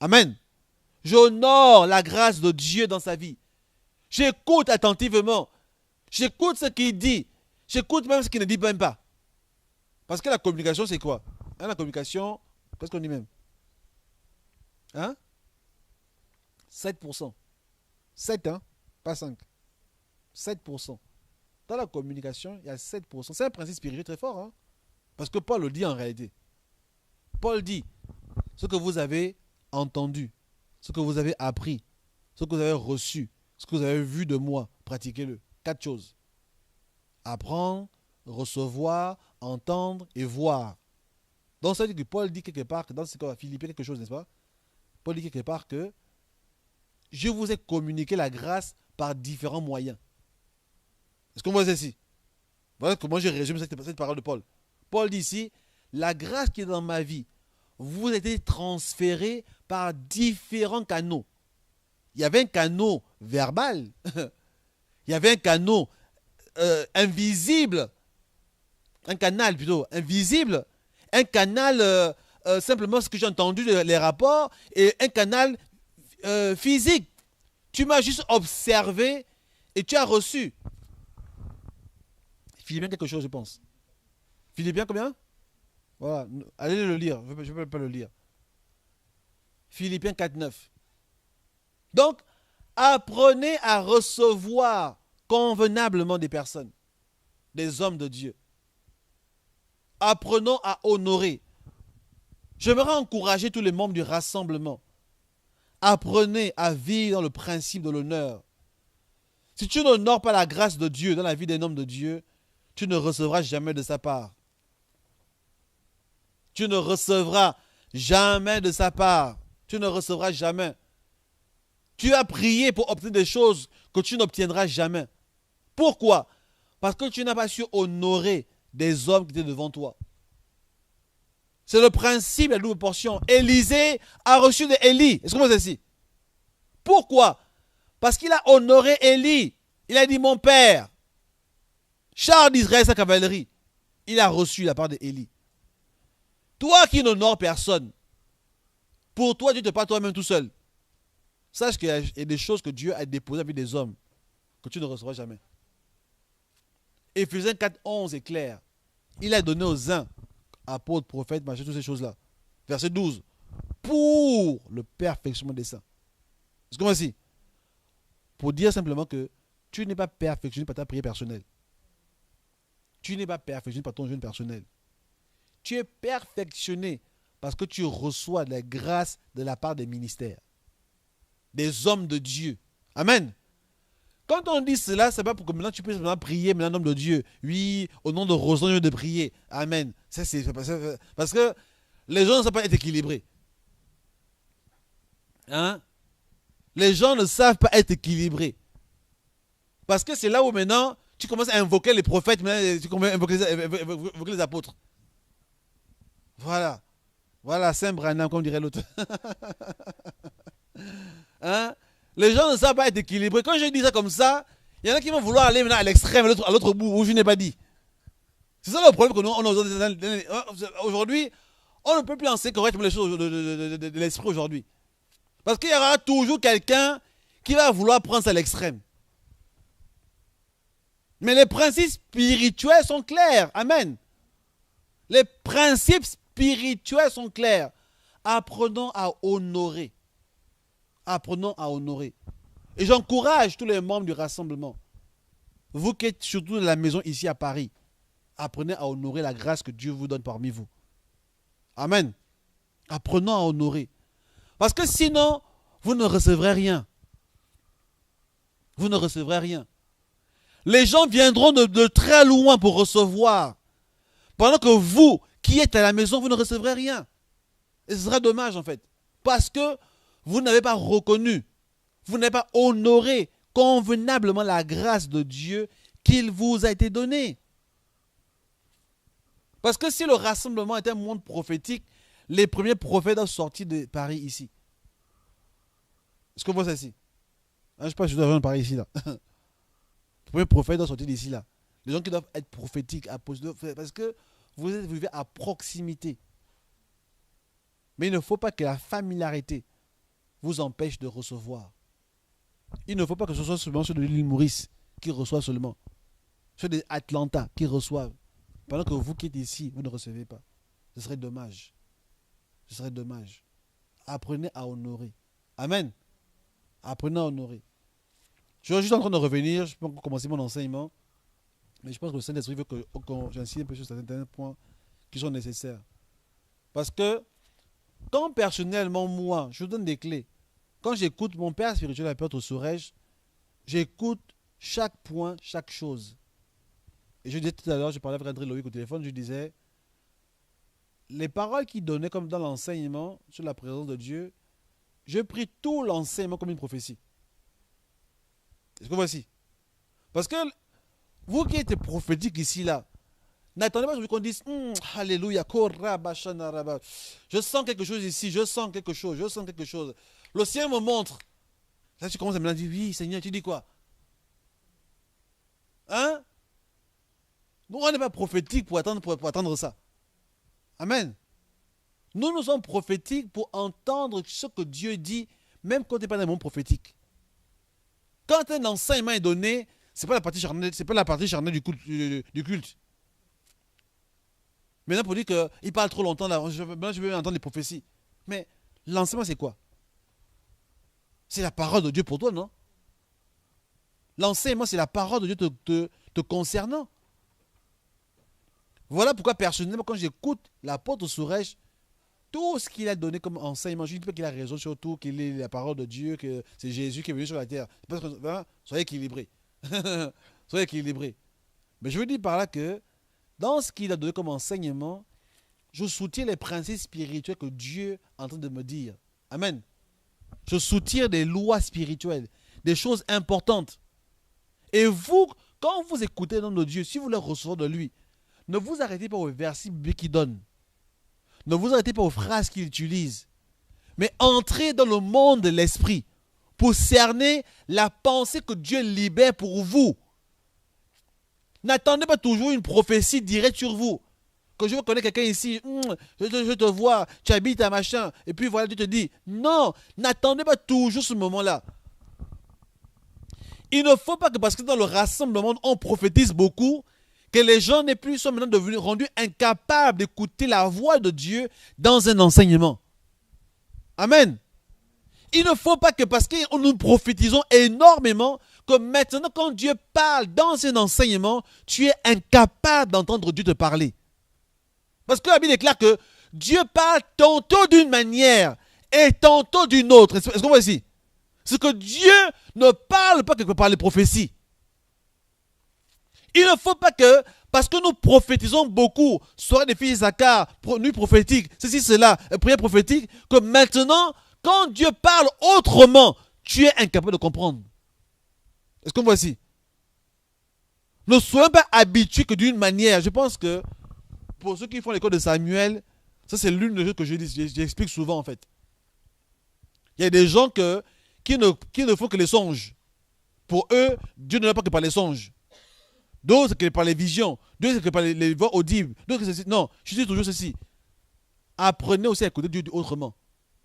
Amen. J'honore la grâce de Dieu dans sa vie. J'écoute attentivement. J'écoute ce qu'il dit. J'écoute même ce qu'il ne dit même pas. Parce que la communication, c'est quoi? Hein, la communication, qu'est-ce qu'on dit même? Hein? 7%. 7, hein? Pas 5. 7%. Dans la communication, il y a 7%. C'est un principe spirituel très fort. Hein? Parce que Paul le dit en réalité. Paul dit, ce que vous avez entendu, ce que vous avez appris, ce que vous avez reçu, ce que vous avez vu de moi, pratiquez-le. 4 choses. Apprendre, recevoir, entendre et voir. Donc ça veut dire que Paul dit quelque part, que dans ce cas, Philippiens quelque chose, n'est-ce pas? Paul dit quelque part que je vous ai communiqué la grâce par différents moyens. Est-ce qu'on voit ça ici? Voilà comment je résume cette parole de Paul. Paul dit ici, la grâce qui est dans ma vie vous a été transférée par différents canaux. Il y avait un canal verbal, il y avait un canal invisible, un canal plutôt invisible, un canal simplement ce que j'ai entendu, les rapports, et un canal physique. Tu m'as juste observé et tu as reçu. Philippiens quelque chose, je pense. Philippiens combien? Voilà, allez le lire, je ne peux pas le lire. Philippiens 4.9. Donc, apprenez à recevoir convenablement des personnes, des hommes de Dieu. Apprenons à honorer. J'aimerais encourager tous les membres du rassemblement. Apprenez à vivre dans le principe de l'honneur. Si tu n'honores pas la grâce de Dieu dans la vie d'un homme de Dieu, tu ne recevras jamais de sa part. Tu ne recevras jamais de sa part. Tu ne recevras jamais. Tu as prié pour obtenir des choses que tu n'obtiendras jamais. Pourquoi? Parce que tu n'as pas su honorer des hommes qui étaient devant toi. C'est le principe de la double portion. Élisée a reçu de Élie. Est-ce que vous voyez ceci? Pourquoi? Parce qu'il a honoré Élie. Il a dit, mon père, char d'Israël, sa cavalerie. Il a reçu la part de Élie. Toi qui n'honores personne, pour toi, Dieu te parle toi-même tout seul. Sache qu'il y a des choses que Dieu a déposées avec des hommes que tu ne recevras jamais. Éphésiens 4.11 est clair. Il a donné aux uns, apôtres, prophètes, machin, toutes ces choses-là. Verset 12. Pour le perfectionnement des saints. C'est comme ainsi. Pour dire simplement que tu n'es pas perfectionné par ta prière personnelle. Tu n'es pas perfectionné par ton jeûne personnel. Tu es perfectionné parce que tu reçois la grâce de la part des ministères, des hommes de Dieu. Amen. Quand on dit cela, c'est pas pour que maintenant tu puisses maintenant prier, maintenant homme de Dieu. Oui, au nom de Rosan, je veux de prier. Amen. Ça, c'est parce que les gens ne savent pas être équilibrés. Hein? Les gens ne savent pas être équilibrés. Parce que c'est là où maintenant tu commences à invoquer les prophètes, tu commences à invoquer les apôtres. Voilà. Voilà, Saint Branham, comme dirait l'autre. Hein? Les gens ne savent pas être équilibrés. Quand je dis ça comme ça, il y en a qui vont vouloir aller maintenant à l'extrême, à l'autre bout, où je n'ai pas dit. C'est ça le problème que nous on aujourd'hui, on ne peut plus enseigner correctement les choses de l'esprit aujourd'hui. Parce qu'il y aura toujours quelqu'un qui va vouloir prendre ça à l'extrême. Mais les principes spirituels sont clairs. Amen. Les principes spirituels sont clairs. Apprenons à honorer. Apprenons à honorer. Et j'encourage tous les membres du rassemblement. Vous qui êtes surtout de la maison ici à Paris, apprenez à honorer la grâce que Dieu vous donne parmi vous. Amen. Apprenons à honorer. Parce que sinon, vous ne recevrez rien. Vous ne recevrez rien. Les gens viendront de très loin pour recevoir. Pendant que vous, qui êtes à la maison, vous ne recevrez rien. Et ce serait dommage en fait. Parce que vous n'avez pas reconnu, vous n'avez pas honoré convenablement la grâce de Dieu qu'il vous a été donnée. Parce que si le rassemblement était un monde prophétique, les premiers prophètes ont sorti de Paris ici. Est-ce que vous voyez ça ici? Je ne sais pas si je dois rejoindre Paris ici là. Les premiers prophètes ont sorti d'ici là. Les gens qui doivent être prophétiques, apostoliques, parce que vous vivez à proximité. Mais il ne faut pas que la familiarité vous empêche de recevoir. Il ne faut pas que ce soit seulement ceux de l'île Maurice qui reçoivent seulement. Ceux d'Atlanta qui reçoivent. Pendant que vous qui êtes ici, vous ne recevez pas. Ce serait dommage. Ce serait dommage. Apprenez à honorer. Amen. Apprenez à honorer. Je suis juste en train de revenir. Je peux commencer mon enseignement. Mais je pense que le Saint-Esprit veut que j'insiste un peu sur certains points qui sont nécessaires. Parce que quand personnellement, moi, je vous donne des clés. Quand j'écoute mon père spirituel, l'apôtre Sourège, j'écoute chaque point, chaque chose. Et je disais tout à l'heure, je parlais avec André Loïc au téléphone, je disais, les paroles qu'il donnait comme dans l'enseignement sur la présence de Dieu, je pris tout l'enseignement comme une prophétie. Est-ce que voici? Parce que vous qui êtes prophétique ici, là, n'attendez pas qu'on dise Alléluia, je sens quelque chose ici, je sens quelque chose, je sens quelque chose. Le Seigneur me montre. Là, tu commences à me dire oui, Seigneur, tu dis quoi? Hein? Nous, on n'est pas prophétique pour attendre ça. Amen. Nous sommes prophétiques pour entendre ce que Dieu dit, même quand tu n'es pas dans le monde prophétique. Quand un enseignement est donné, ce n'est pas la partie charnelle du culte. Maintenant, pour dire qu'il parle trop longtemps, là, je veux entendre les prophéties. Mais l'enseignement, c'est quoi? C'est la parole de Dieu pour toi, non? L'enseignement, c'est la parole de Dieu te concernant. Voilà pourquoi, personnellement, quand j'écoute l'apôtre Sourège, tout ce qu'il a donné comme enseignement, je ne dis pas qu'il a raison, surtout qu'il est la parole de Dieu, que c'est Jésus qui est venu sur la terre. Parce que, hein, soyez équilibrés. Soyez équilibrés. Mais je veux dire par là que, dans ce qu'il a donné comme enseignement, je soutiens les principes spirituels que Dieu est en train de me dire. Amen. Je soutiens des lois spirituelles, des choses importantes. Et vous, quand vous écoutez le nom de Dieu, si vous le recevez de lui, ne vous arrêtez pas aux versets bibliques qu'il donne. Ne vous arrêtez pas aux phrases qu'il utilise. Mais entrez dans le monde de l'esprit pour cerner la pensée que Dieu libère pour vous. N'attendez pas toujours une prophétie directe sur vous. Que je connais quelqu'un ici, je te vois, tu habites à machin, et puis voilà, Dieu te dit, non, n'attendez pas toujours ce moment-là. Il ne faut pas que parce que dans le rassemblement, on prophétise beaucoup, que les gens sont maintenant devenus rendus incapables d'écouter la voix de Dieu dans un enseignement. Amen. Il ne faut pas que parce que nous prophétisons énormément, que maintenant quand Dieu parle dans un enseignement, tu es incapable d'entendre Dieu te parler. Parce que la Bible déclare que Dieu parle tantôt d'une manière et tantôt d'une autre. Est-ce qu'on voit ici? C'est que Dieu ne parle pas que par les prophéties. Il ne faut pas que, parce que nous prophétisons beaucoup, soirée des filles d'Issachar, nuit prophétique, ceci, cela, prière prophétique, que maintenant, quand Dieu parle autrement, tu es incapable de comprendre. Est-ce qu'on voit ici? Ne soyons pas habitués que d'une manière. Je pense que, pour ceux qui font l'école de Samuel, ça c'est l'une des choses que j'explique souvent en fait. Il y a des gens qui ne font que les songes. Pour eux, Dieu ne l'a pas que par les songes. D'autres, c'est que par les visions. D'autres, c'est que par les voix audibles. D'autres, c'est ceci. Non, je dis toujours ceci. Apprenez aussi à écouter Dieu autrement.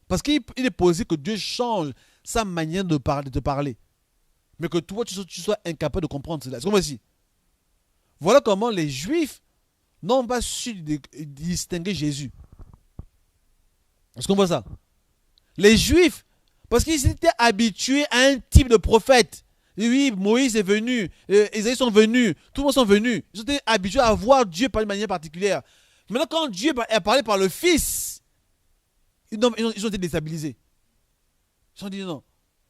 Parce qu'il est possible que Dieu change sa manière de te parler. Mais que toi, tu sois incapable de comprendre cela. Est-ce qu'on voit ici? Voilà comment les Juifs n'ont pas su distinguer Jésus. Est-ce qu'on voit ça? Les Juifs, parce qu'ils étaient habitués à un type de prophète. Oui, Moïse est venu, Isaïe sont venus, tout le monde sont venus. Ils étaient habitués à voir Dieu par une manière particulière. Maintenant, quand Dieu a parlé par le Fils, ils ont été déstabilisés. Ils ont dit non.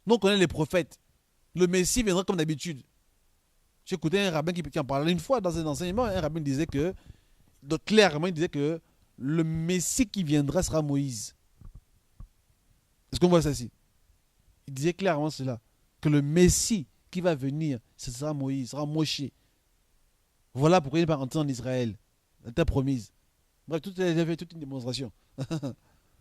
Nous, on connaît les prophètes. Le Messie viendra comme d'habitude. J'ai écouté un rabbin qui en parlait une fois dans un enseignement. Un rabbin disait que Donc clairement, il disait que le Messie qui viendra sera Moïse. Est-ce qu'on voit ça ici? Il disait clairement cela. Que le Messie qui va venir, ce sera Moïse, sera Moshe. Voilà pourquoi il n'est pas entré en Israël. La terre promise. Bref, il avait toute une démonstration.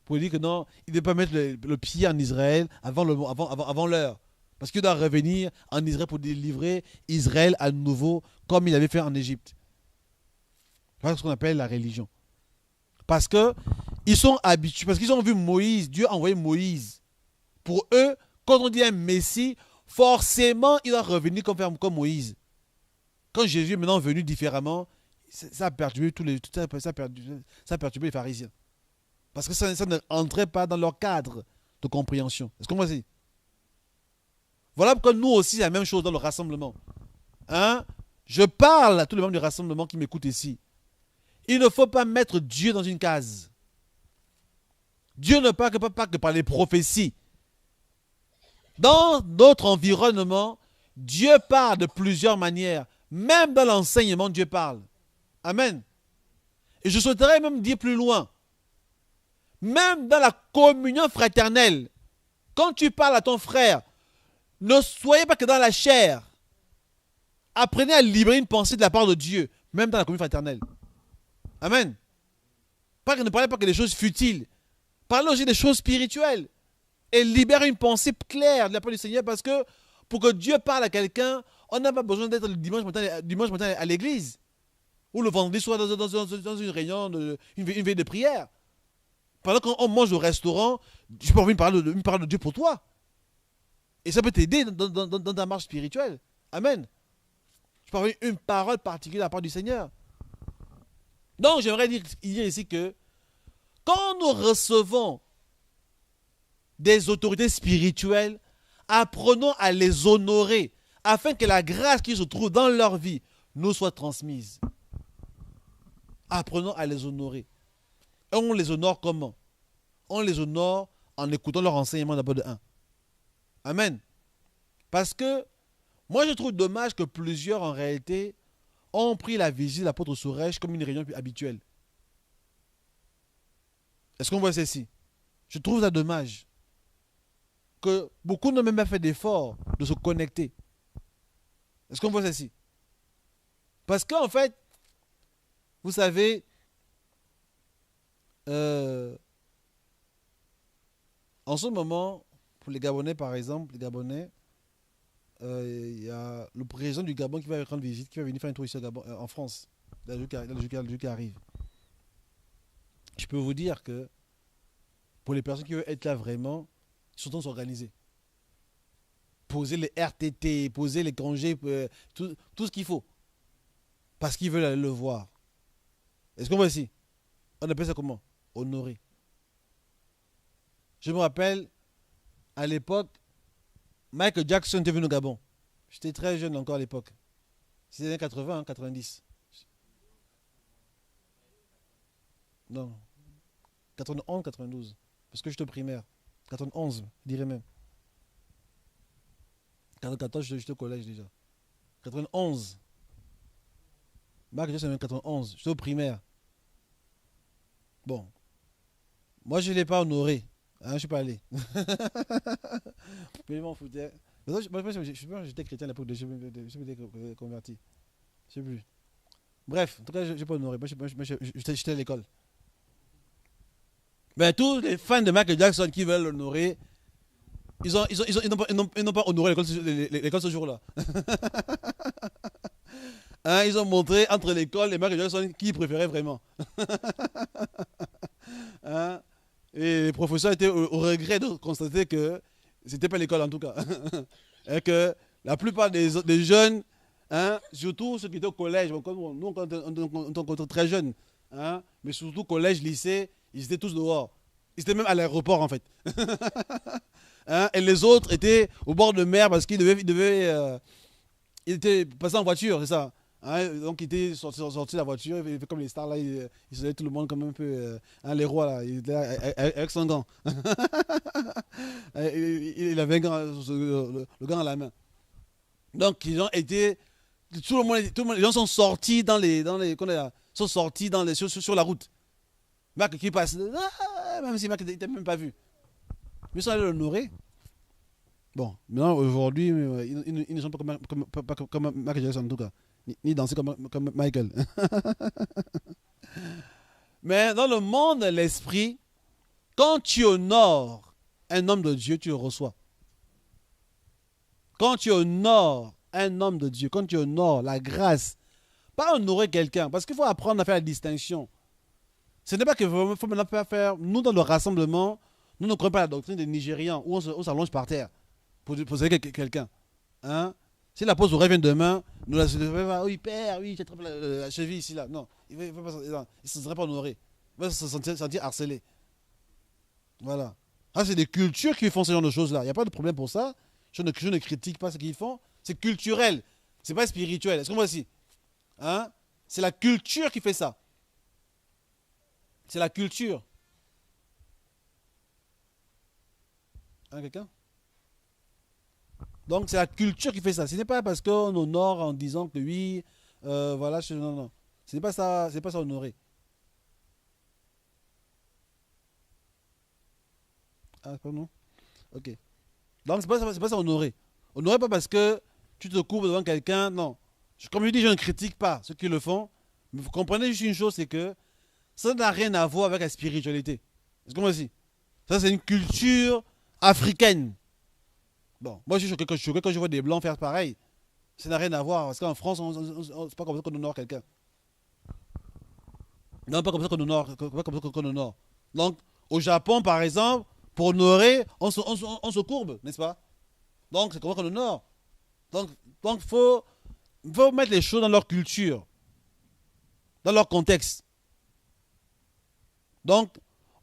Pour dire que non, il ne devait pas mettre le pied en Israël avant l'heure. Parce qu'il doit revenir en Israël pour délivrer Israël à nouveau comme il avait fait en Égypte. Voilà ce qu'on appelle la religion. Parce qu'ils sont habitués, parce qu'ils ont vu Moïse, Dieu a envoyé Moïse. Pour eux, quand on dit un Messie, forcément, il doit revenir comme Moïse. Quand Jésus est maintenant venu différemment, ça a perturbé ça a perturbé les pharisiens. Parce que ça ne entrait pas dans leur cadre de compréhension. Est-ce qu'on voit ça? Voilà pourquoi nous aussi, c'est la même chose dans le rassemblement. Hein? Je parle à tous les membres du rassemblement qui m'écoutent ici. Il ne faut pas mettre Dieu dans une case. Dieu ne parle pas que par les prophéties. Dans notre environnement, Dieu parle de plusieurs manières. Même dans l'enseignement, Dieu parle. Amen. Et je souhaiterais même dire plus loin. Même dans la communion fraternelle, quand tu parles à ton frère, ne soyez pas que dans la chair. Apprenez à libérer une pensée de la part de Dieu, même dans la communion fraternelle. Amen. Ne parlez pas que des choses futiles. Parlez aussi des choses spirituelles. Et libérez une pensée claire de la part du Seigneur, parce que pour que Dieu parle à quelqu'un, on n'a pas besoin d'être le dimanche matin à l'église. Ou le vendredi soir dans une réunion, une veille de prière. Pendant qu'on mange au restaurant, je peux avoir une parole de Dieu pour toi. Et ça peut t'aider dans ta marche spirituelle. Amen. Je peux avoir une parole particulière de la part du Seigneur. Donc, j'aimerais dire ici que quand nous recevons des autorités spirituelles, apprenons à les honorer afin que la grâce qui se trouve dans leur vie nous soit transmise. Apprenons à les honorer. Et on les honore comment? On les honore en écoutant leur enseignement d'abord de 1. Amen. Parce que moi je trouve dommage que plusieurs en réalité ont pris la visite de l'apôtre Sourèche comme une réunion habituelle. Est-ce qu'on voit ceci? Je trouve ça dommage. Que beaucoup n'ont même pas fait d'effort de se connecter. Est-ce qu'on voit ceci? Parce qu'en fait, vous savez, en ce moment, pour les Gabonais par exemple, il y a le président du Gabon qui va rendre visite, qui va venir faire un tour ici en France, dans le jour qui arrive. Je peux vous dire que pour les personnes qui veulent être là vraiment, ils sont en train de s'organiser. Poser les RTT, poser les congés, tout ce qu'il faut. Parce qu'ils veulent aller le voir. Est-ce qu'on voit ici? On appelle ça comment? Honorer. Je me rappelle, à l'époque, Michael Jackson était venu au Gabon. J'étais très jeune encore à l'époque. C'était les années 80, 90. Non. 91, 92. Parce que j'étais au primaire. 91, je dirais même. 94, j'étais au collège déjà. 91. Michael Jackson, même 91. J'étais au primaire. Bon. Moi, je ne l'ai pas honoré. Hein, je ne suis pas allé. Mais je m'en foutais. Moi, j'étais chrétien à l'époque, je m'étais converti. Je ne sais plus. Bref, en tout cas, je n'ai pas honoré. Moi, j'étais à l'école. Mais tous les fans de Michael Jackson qui veulent l'honorer, ils n'ont pas honoré l'école ce jour-là. Hein, ils ont montré entre l'école et Michael Jackson qui préférait vraiment. Hein, et les professeurs étaient au regret de constater que c'était pas l'école en tout cas. Et que la plupart des jeunes, hein, surtout ceux qui étaient au collège, nous on était très jeunes, hein, mais surtout collège, lycée, ils étaient tous dehors. Ils étaient même à l'aéroport en fait. Hein, et les autres étaient au bord de mer parce qu'ils ils étaient passés en voiture, c'est ça. Hein, donc ils étaient sortis de la voiture, ils étaient comme les stars là, ils faisaient tout le monde comme un peu, hein, les rois là, il était là, avec son gant. Il avait le gant à la main. Donc ils ont été, tout le monde, les gens sont sortis sont sortis sur la route. Marc qui passe, même si Marc n'était même pas vu. Mais ils sont allés l'honorer. Bon, maintenant, aujourd'hui, ils ne sont pas comme Michael Jackson en tout cas. Ni danser comme Michael. Mais dans le monde de l'esprit, quand tu honores un homme de Dieu, tu le reçois. Quand tu honores un homme de Dieu, quand tu honores la grâce, pas honorer quelqu'un, parce qu'il faut apprendre à faire la distinction. Ce n'est pas qu'il faut maintenant faire, nous dans le rassemblement, nous ne croyons pas la doctrine des Nigérians où on s'allonge par terre pour aider quelqu'un. Hein? Si l'apôtre vient demain, nous la oui père, oui, j'ai attrapé la cheville ici, là. Non, il ne se serait pas honoré. Il va se sentir harcelé. Voilà. Ah, c'est des cultures qui font ce genre de choses-là. Il n'y a pas de problème pour ça. Je ne critique pas ce qu'ils font. C'est culturel. C'est pas spirituel. Est-ce qu'on voit ici? Hein? C'est la culture qui fait ça. C'est la culture. Hein, quelqu'un? Donc, c'est la culture qui fait ça. Ce n'est pas parce qu'on honore en disant que oui, voilà, non, non. Ce n'est pas ça, c'est pas ça honorer. Ah, pardon. Ok. Donc, c'est pas ça honorer. Honorer pas parce que tu te couvres devant quelqu'un, non. Comme je dis, je ne critique pas ceux qui le font. Mais vous comprenez juste une chose, c'est que ça n'a rien à voir avec la spiritualité. Est-ce que moi aussi? Ça, c'est une culture africaine. Bon, moi, je suis choqué quand je vois des blancs faire pareil. Ça n'a rien à voir. Parce qu'en France, c'est pas comme ça qu'on honore quelqu'un. Non, pas comme ça qu'on honore. Pas comme ça qu'on honore. Donc, au Japon, par exemple, pour honorer, on se courbe, n'est-ce pas? Donc, c'est comme ça qu'on honore. Donc, faut mettre les choses dans leur culture, dans leur contexte. Donc,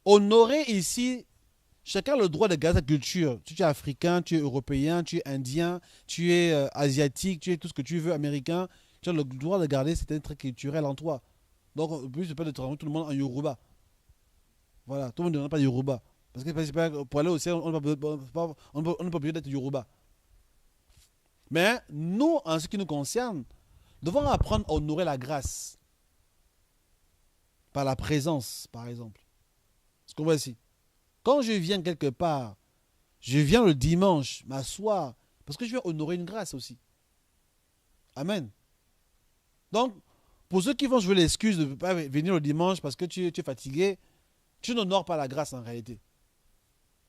honorer ici, chacun a le droit de garder sa culture. Tu es africain, tu es européen, tu es indien, tu es asiatique, tu es tout ce que tu veux, américain. Tu as le droit de garder cet intérêt culturel en toi. Donc, le but, c'est pas de transformer tout le monde en Yoruba. Voilà, tout le monde ne demande pas Yoruba. Parce que pour aller au ciel, on n'est pas obligé d'être Yoruba. Mais nous, en ce qui nous concerne, devons apprendre à honorer la grâce. Par la présence, par exemple. Ce qu'on voit ici. Quand je viens quelque part, je viens le dimanche, m'asseoir, parce que je viens honorer une grâce aussi. Amen. Donc, pour ceux qui vont jouer l'excuse de ne pas venir le dimanche parce que tu es fatigué, tu n'honores pas la grâce en réalité.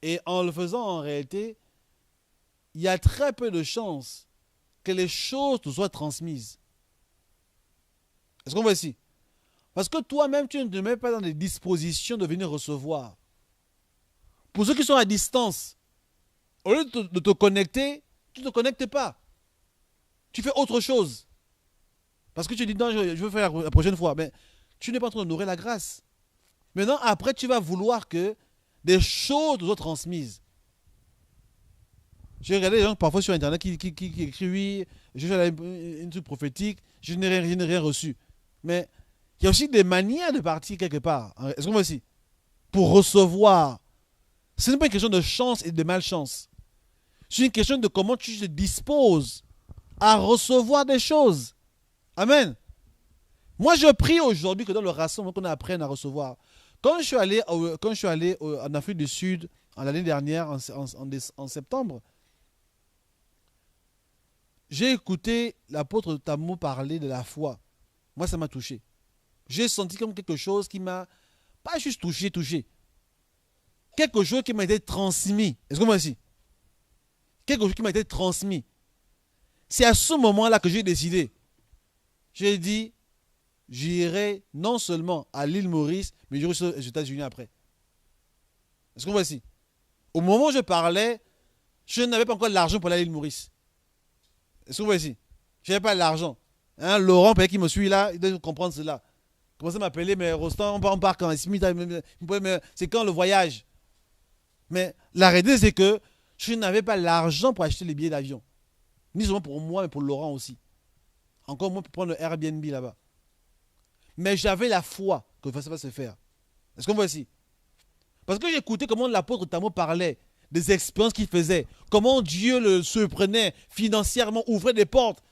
Et en le faisant en réalité, il y a très peu de chances que les choses te soient transmises. Est-ce qu'on voit ici? Parce que toi-même, tu ne te mets pas dans les dispositions de venir recevoir. Pour ceux qui sont à distance, au lieu de te connecter, tu ne te connectes pas. Tu fais autre chose. Parce que tu dis, non, je veux faire la prochaine fois. Mais tu n'es pas en train d'honorer la grâce. Maintenant, après, tu vas vouloir que des choses te soient transmises. J'ai regardé des gens parfois sur Internet qui écrivent, oui, je fais une truc prophétique, je n'ai rien reçu. Mais il y a aussi des manières de partir quelque part. Est-ce qu'on voit ici? Pour recevoir. Ce n'est pas une question de chance et de malchance. C'est une question de comment tu te disposes à recevoir des choses. Amen. Moi, je prie aujourd'hui que dans le rassemblement, qu'on apprenne à recevoir. Quand je suis allé en Afrique du Sud l'année dernière, en septembre, j'ai écouté l'apôtre Tamo parler de la foi. Moi, ça m'a touché. J'ai senti comme quelque chose qui m'a pas juste touché. Quelque chose qui m'a été transmis. Est-ce que moi aussi? Quelque chose qui m'a été transmis. C'est à ce moment-là que j'ai décidé. J'ai dit, j'irai non seulement à l'île Maurice, mais j'irai aux États-Unis après. Est-ce qu'on voit ici? Au moment où je parlais, je n'avais pas encore l'argent pour aller à l'île Maurice. Est-ce qu'on voit ici? Je n'avais pas l'argent. Hein, Laurent, qui me suit là, il doit comprendre cela. Il commence à m'appeler, mais Rostand, on part quand? C'est quand le voyage? Mais la réalité, c'est que je n'avais pas l'argent pour acheter les billets d'avion. Ni seulement pour moi, mais pour Laurent aussi. Encore moins pour prendre le Airbnb là-bas. Mais j'avais la foi que ça va se faire. Est-ce qu'on voit ici? Parce que j'écoutais comment l'apôtre Tamo parlait des expériences qu'il faisait, comment Dieu le surprenait financièrement, ouvrait des portes.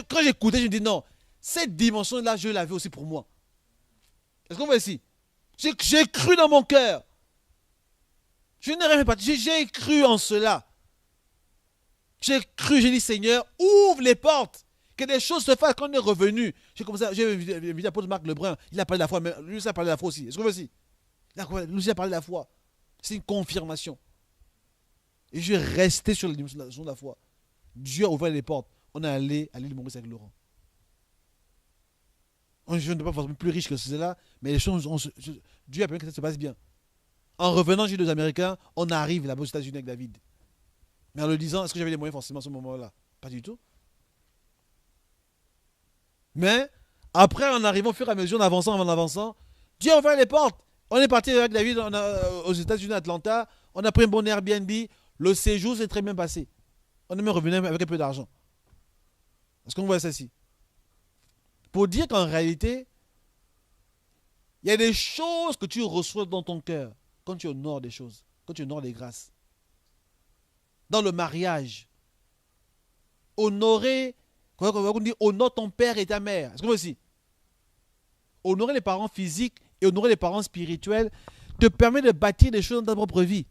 Quand j'écoutais, je me dis non, cette dimension-là, je l'avais aussi pour moi. Est-ce qu'on voit ici? J'ai cru dans mon cœur. Je n'ai rien fait. J'ai cru en cela. J'ai cru, j'ai dit Seigneur, ouvre les portes. Que des choses se fassent quand on est revenu. J'ai vu l'apôtre Marc Lebrun. Il a parlé de la foi, mais lui aussi a parlé de la foi aussi. Est-ce qu'on voit ici? Lui aussi a parlé de la foi. C'est une confirmation. Et je vais rester sur la dimension de la foi. Dieu a ouvert les portes. On est allé à l'île de Maurice avec Laurent. Je ne suis pas forcément plus riche que cela, mais les choses, Dieu a permis que ça se passe bien. En revenant chez les Américains, on arrive là-bas aux États-Unis avec David. Mais en le disant, est-ce que j'avais les moyens forcément à ce moment-là? Pas du tout. Mais après, en arrivant au fur et à mesure, en avançant, Dieu a ouvert les portes. On est parti avec David aux États-Unis, à Atlanta. On a pris un bon Airbnb. Le séjour s'est très bien passé. On est même revenu avec un peu d'argent. Est-ce qu'on voit ça ici? Pour dire qu'en réalité, il y a des choses que tu reçois dans ton cœur quand tu honores des choses, quand tu honores les grâces. Dans le mariage, honorer, on dit honore ton père et ta mère. Est-ce qu'on voit ici? Honorer les parents physiques et honorer les parents spirituels te permet de bâtir des choses dans ta propre vie.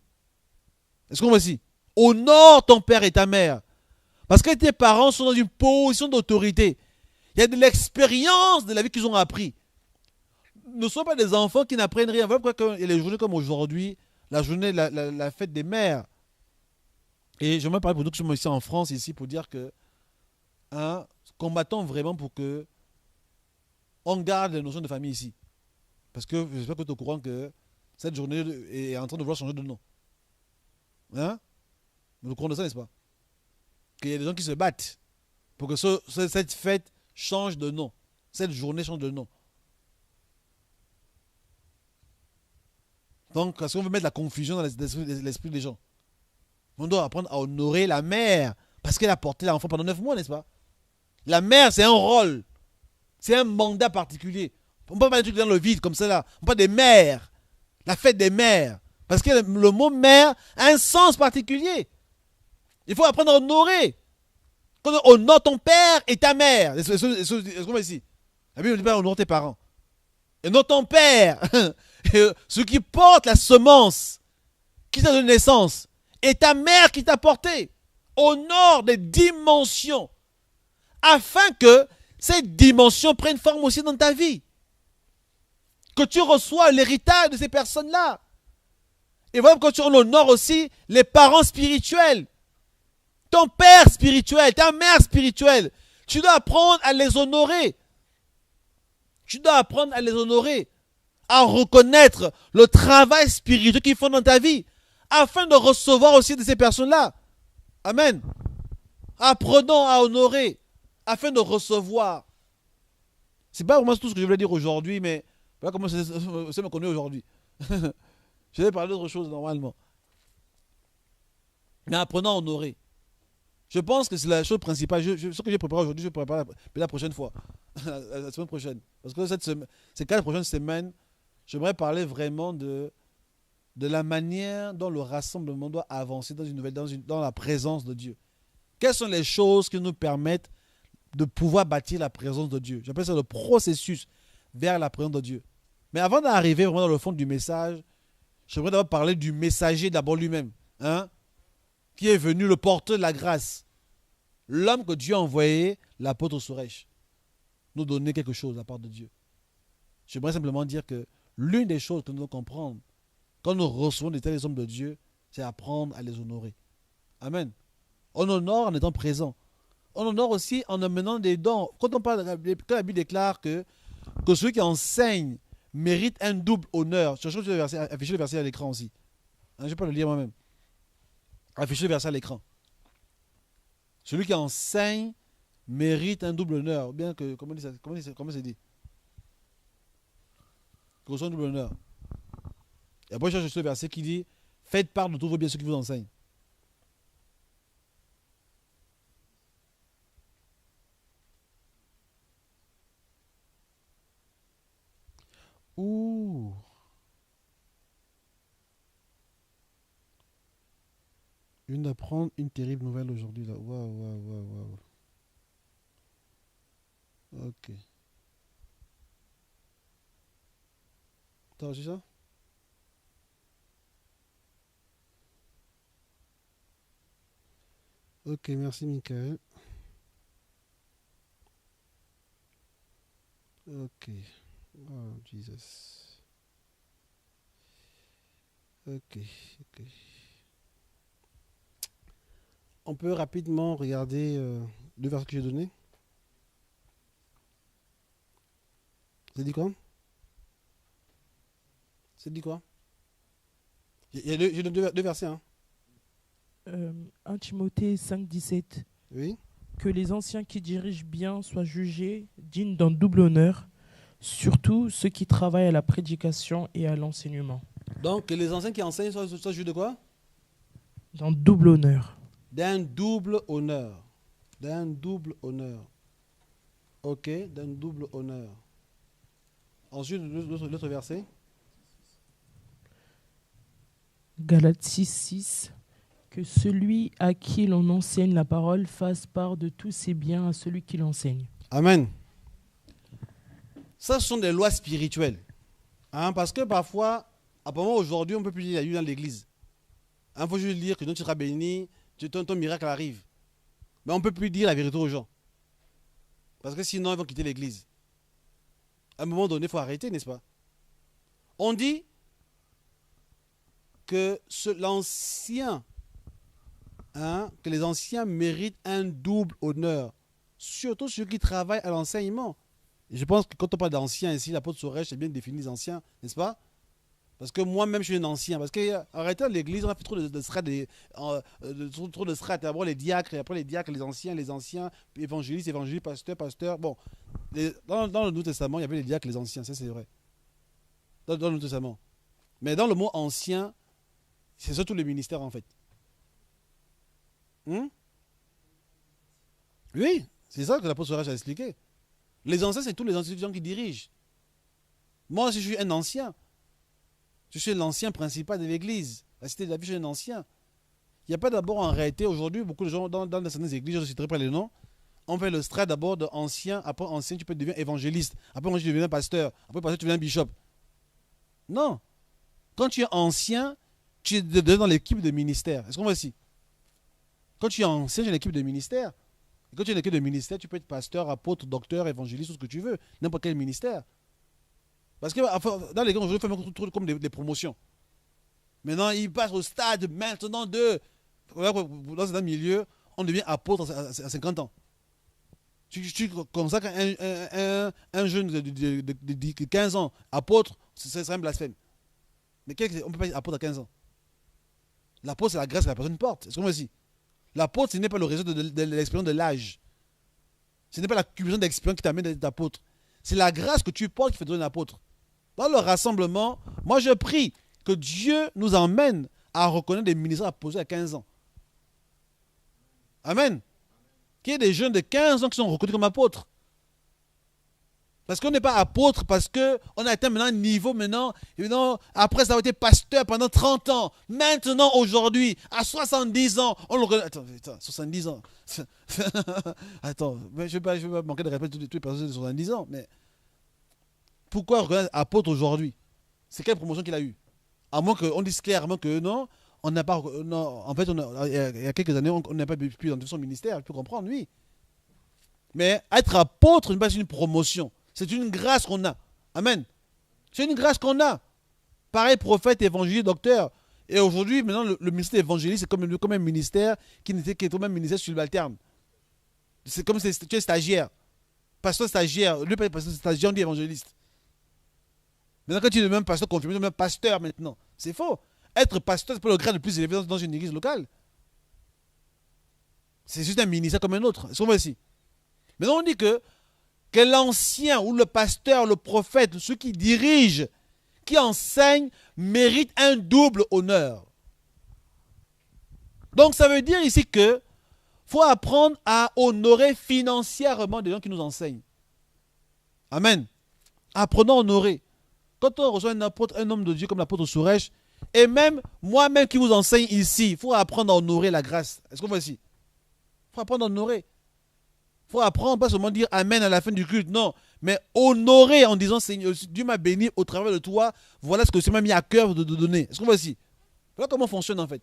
Est-ce qu'on voit ici? Honore ton père et ta mère. Parce que tes parents sont dans une position d'autorité. Il y a de l'expérience de la vie qu'ils ont appris. Ne sois pas des enfants qui n'apprennent rien. Voilà pourquoi il y a les journées comme aujourd'hui, la journée, la fête des mères. Et je me parle pour nous qui sommes ici en France, ici, pour dire que combattons vraiment pour que on garde les notions de famille ici. Parce que j'espère que tu es au courant que cette journée est en train de vouloir changer de nom. Hein? Vous êtes au courant de ça, n'est-ce pas? Qu'il y a des gens qui se battent pour que cette fête change de nom. Cette journée change de nom. Donc, est-ce qu'on veut mettre la confusion dans l'esprit des gens? On doit apprendre à honorer la mère parce qu'elle a porté l'enfant pendant 9 mois, n'est-ce pas? La mère, c'est un rôle. C'est un mandat particulier. On ne peut pas mettre des trucs dans le vide comme ça là. On parle des mères. La fête des mères. Parce que le mot mère a un sens particulier. Il faut apprendre à honorer. Quand on honore ton père et ta mère. Est-ce qu'on va ici? La Bible ne dit pas honore tes parents. Honore ton père. Ceux qui portent la semence qui t'a donné naissance. Et ta mère qui t'a porté. Honore des dimensions. Afin que ces dimensions prennent forme aussi dans ta vie. Que tu reçois l'héritage de ces personnes-là. Et voilà quand tu honores aussi les parents spirituels. Ton père spirituel, ta mère spirituelle. Tu dois apprendre à les honorer. Tu dois apprendre à les honorer. À reconnaître le travail spirituel qu'ils font dans ta vie. Afin de recevoir aussi de ces personnes-là. Amen. Apprenons à honorer. Afin de recevoir. C'est pas vraiment tout ce que je voulais dire aujourd'hui, mais voilà comment ça me connaît aujourd'hui. Je vais parler d'autre chose normalement. Mais apprenons à honorer. Je pense que c'est la chose principale. Ce que j'ai préparé aujourd'hui, je vais préparer la prochaine fois. La semaine prochaine. Parce que ces 4 prochaines semaines, j'aimerais parler vraiment de la manière dont le rassemblement doit avancer dans la présence de Dieu. Quelles sont les choses qui nous permettent de pouvoir bâtir la présence de Dieu? J'appelle ça le processus vers la présence de Dieu. Mais avant d'arriver vraiment dans le fond du message, j'aimerais d'abord parler du messager d'abord lui-même. Qui est venu, le porteur de la grâce. L'homme que Dieu a envoyé, l'apôtre Suresh, nous donner quelque chose de la part de Dieu. J'aimerais simplement dire que l'une des choses que nous devons comprendre quand nous recevons des tels hommes de Dieu, c'est apprendre à les honorer. Amen. On honore en étant présent. On honore aussi en amenant des dons. Quand la Bible déclare que celui qui enseigne mérite un double honneur. Je vais afficher le verset à l'écran aussi. Je ne vais pas le lire moi-même. Afficher le verset à l'écran. Celui qui enseigne mérite un double honneur. Bien que, comment c'est dit? Que reçoit un double honneur. Et après, je cherche le verset qui dit: faites part de tous vos biens ceux qui vous enseignent. Ouh. Je viens d'apprendre une terrible nouvelle aujourd'hui là. Waouh. Ok. T'as reçu ça? Ok, merci Michael. Ok. Oh, Jesus. Ok, ok. On peut rapidement regarder deux versets que j'ai donnés. Ça dit quoi? Ça dit quoi? J'ai deux versets. Hein. 1 Timothée 5, 17. Oui. Que les anciens qui dirigent bien soient jugés dignes d'un double honneur, surtout ceux qui travaillent à la prédication et à l'enseignement. Donc, que les anciens qui enseignent soient jugés de quoi? D'un double honneur. D'un double honneur. D'un double honneur. Ok, d'un double honneur. Ensuite, l'autre verset. Galates 6, 6. Que celui à qui l'on enseigne la parole fasse part de tous ses biens à celui qui l'enseigne. Amen. Ça, ce sont des lois spirituelles. Hein, parce que parfois, apparemment aujourd'hui, on ne peut plus dire il y a eu dans l'église. Il faut juste dire que tu seras béni, ton miracle arrive. Mais on ne peut plus dire la vérité aux gens. Parce que sinon, ils vont quitter l'église. À un moment donné, il faut arrêter, n'est-ce pas? On dit que l'ancien, que les anciens méritent un double honneur. Surtout ceux qui travaillent à l'enseignement. Je pense que quand on parle d'anciens ici, l'apôtre Sorèche, c'est bien défini les anciens, n'est-ce pas? Parce que moi-même, je suis un ancien. Parce qu'arrêtez l'église, on a fait trop de strates. Trop de strates. D'abord les diacres, et après les diacres, les anciens, évangélistes, pasteurs. Bon, dans le Nouveau Testament, il y avait les diacres, les anciens, ça c'est vrai. Dans le Nouveau Testament. Mais dans le mot ancien, c'est surtout les ministères en fait. Oui, c'est ça que l'apôtre Sorèche a expliqué. Les anciens, c'est tous les gens qui dirigent. Moi, je suis un ancien. Je suis l'ancien principal de l'église. La cité de la vie, je suis un ancien. Il n'y a pas d'abord en réalité, aujourd'hui, beaucoup de gens dans certaines églises, je ne citerai pas les noms, on fait le strat d'abord d'ancien, après ancien, tu peux devenir évangéliste, après tu deviens pasteur, après pasteur, tu deviens bishop. Non. Quand tu es ancien, tu es dans l'équipe de ministère. Est-ce qu'on voit ici? Quand tu es ancien, tu es dans l'équipe de ministère. Et quand tu es dans l'équipe de ministère, tu peux être pasteur, apôtre, docteur, évangéliste, tout ce que tu veux. N'importe quel ministère. Parce que dans les gens, aujourd'hui, on fait trop comme des promotions. Maintenant, ils passent au stade maintenant dans un milieu, on devient apôtre à 50 ans. Comme ça, un jeune de 15 ans, apôtre, c'est un blasphème. Mais on ne peut pas être apôtre à 15 ans. L'apôtre, c'est la grâce que la personne porte. Est-ce qu'on voit ici? L'apôtre, ce n'est pas le résultat de l'expérience de l'âge. Ce n'est pas la cumulation d'expérience qui t'amène d'être apôtre. C'est la grâce que tu portes qui fait devenir un apôtre. Dans le rassemblement, moi je prie que Dieu nous emmène à reconnaître des ministères apposés à 15 ans. Amen. Qu'il y ait des jeunes de 15 ans qui sont reconnus comme apôtres. Parce qu'on n'est pas apôtre, parce qu'on a atteint maintenant un niveau après avoir été pasteur pendant 30 ans. Maintenant, aujourd'hui, à 70 ans, on le reconnaît. Attends, 70 ans. Attends, je ne vais pas manquer de répéter toutes les personnes de 70 ans, mais pourquoi reconnaître apôtre aujourd'hui? C'est quelle promotion qu'il a eue? À moins qu'on dise clairement que non, on n'a pas. Non, en fait, il y a quelques années, on n'a pas pu dans son ministère, je peux comprendre, oui. Mais être apôtre n'est pas une promotion. C'est une grâce qu'on a. Amen. C'est une grâce qu'on a. Pareil, prophète, évangéliste, docteur. Et aujourd'hui, maintenant, le ministère évangéliste, c'est comme un ministère qui est même ministère subalterne. C'est comme si tu es stagiaire. Pasteur stagiaire. Lui, pas pasteur stagiaire, on dit évangéliste. Maintenant, quand tu es le même pasteur confirmé, tu es le même pasteur maintenant. C'est faux. Être pasteur, c'est pas le grade le plus élevé dans une église locale. C'est juste un ministère comme un autre. Est-ce qu'on voit ici? Maintenant, on dit que l'ancien ou le pasteur, le prophète, ceux qui dirigent, qui enseignent, méritent un double honneur. Donc ça veut dire ici que faut apprendre à honorer financièrement des gens qui nous enseignent. Amen. Apprenons à honorer. Quand on reçoit un apôtre, un homme de Dieu comme l'apôtre Sorèche, et même moi-même qui vous enseigne ici, il faut apprendre à honorer la grâce. Est-ce qu'on voit ici? Il faut apprendre à honorer. Il faut apprendre, pas seulement dire Amen à la fin du culte. Non, mais honorer en disant Seigneur, Dieu m'a béni au travers de toi, voilà ce que le Seigneur m'a mis à cœur de donner. Est-ce qu'on voit ici? Voilà comment fonctionne en fait.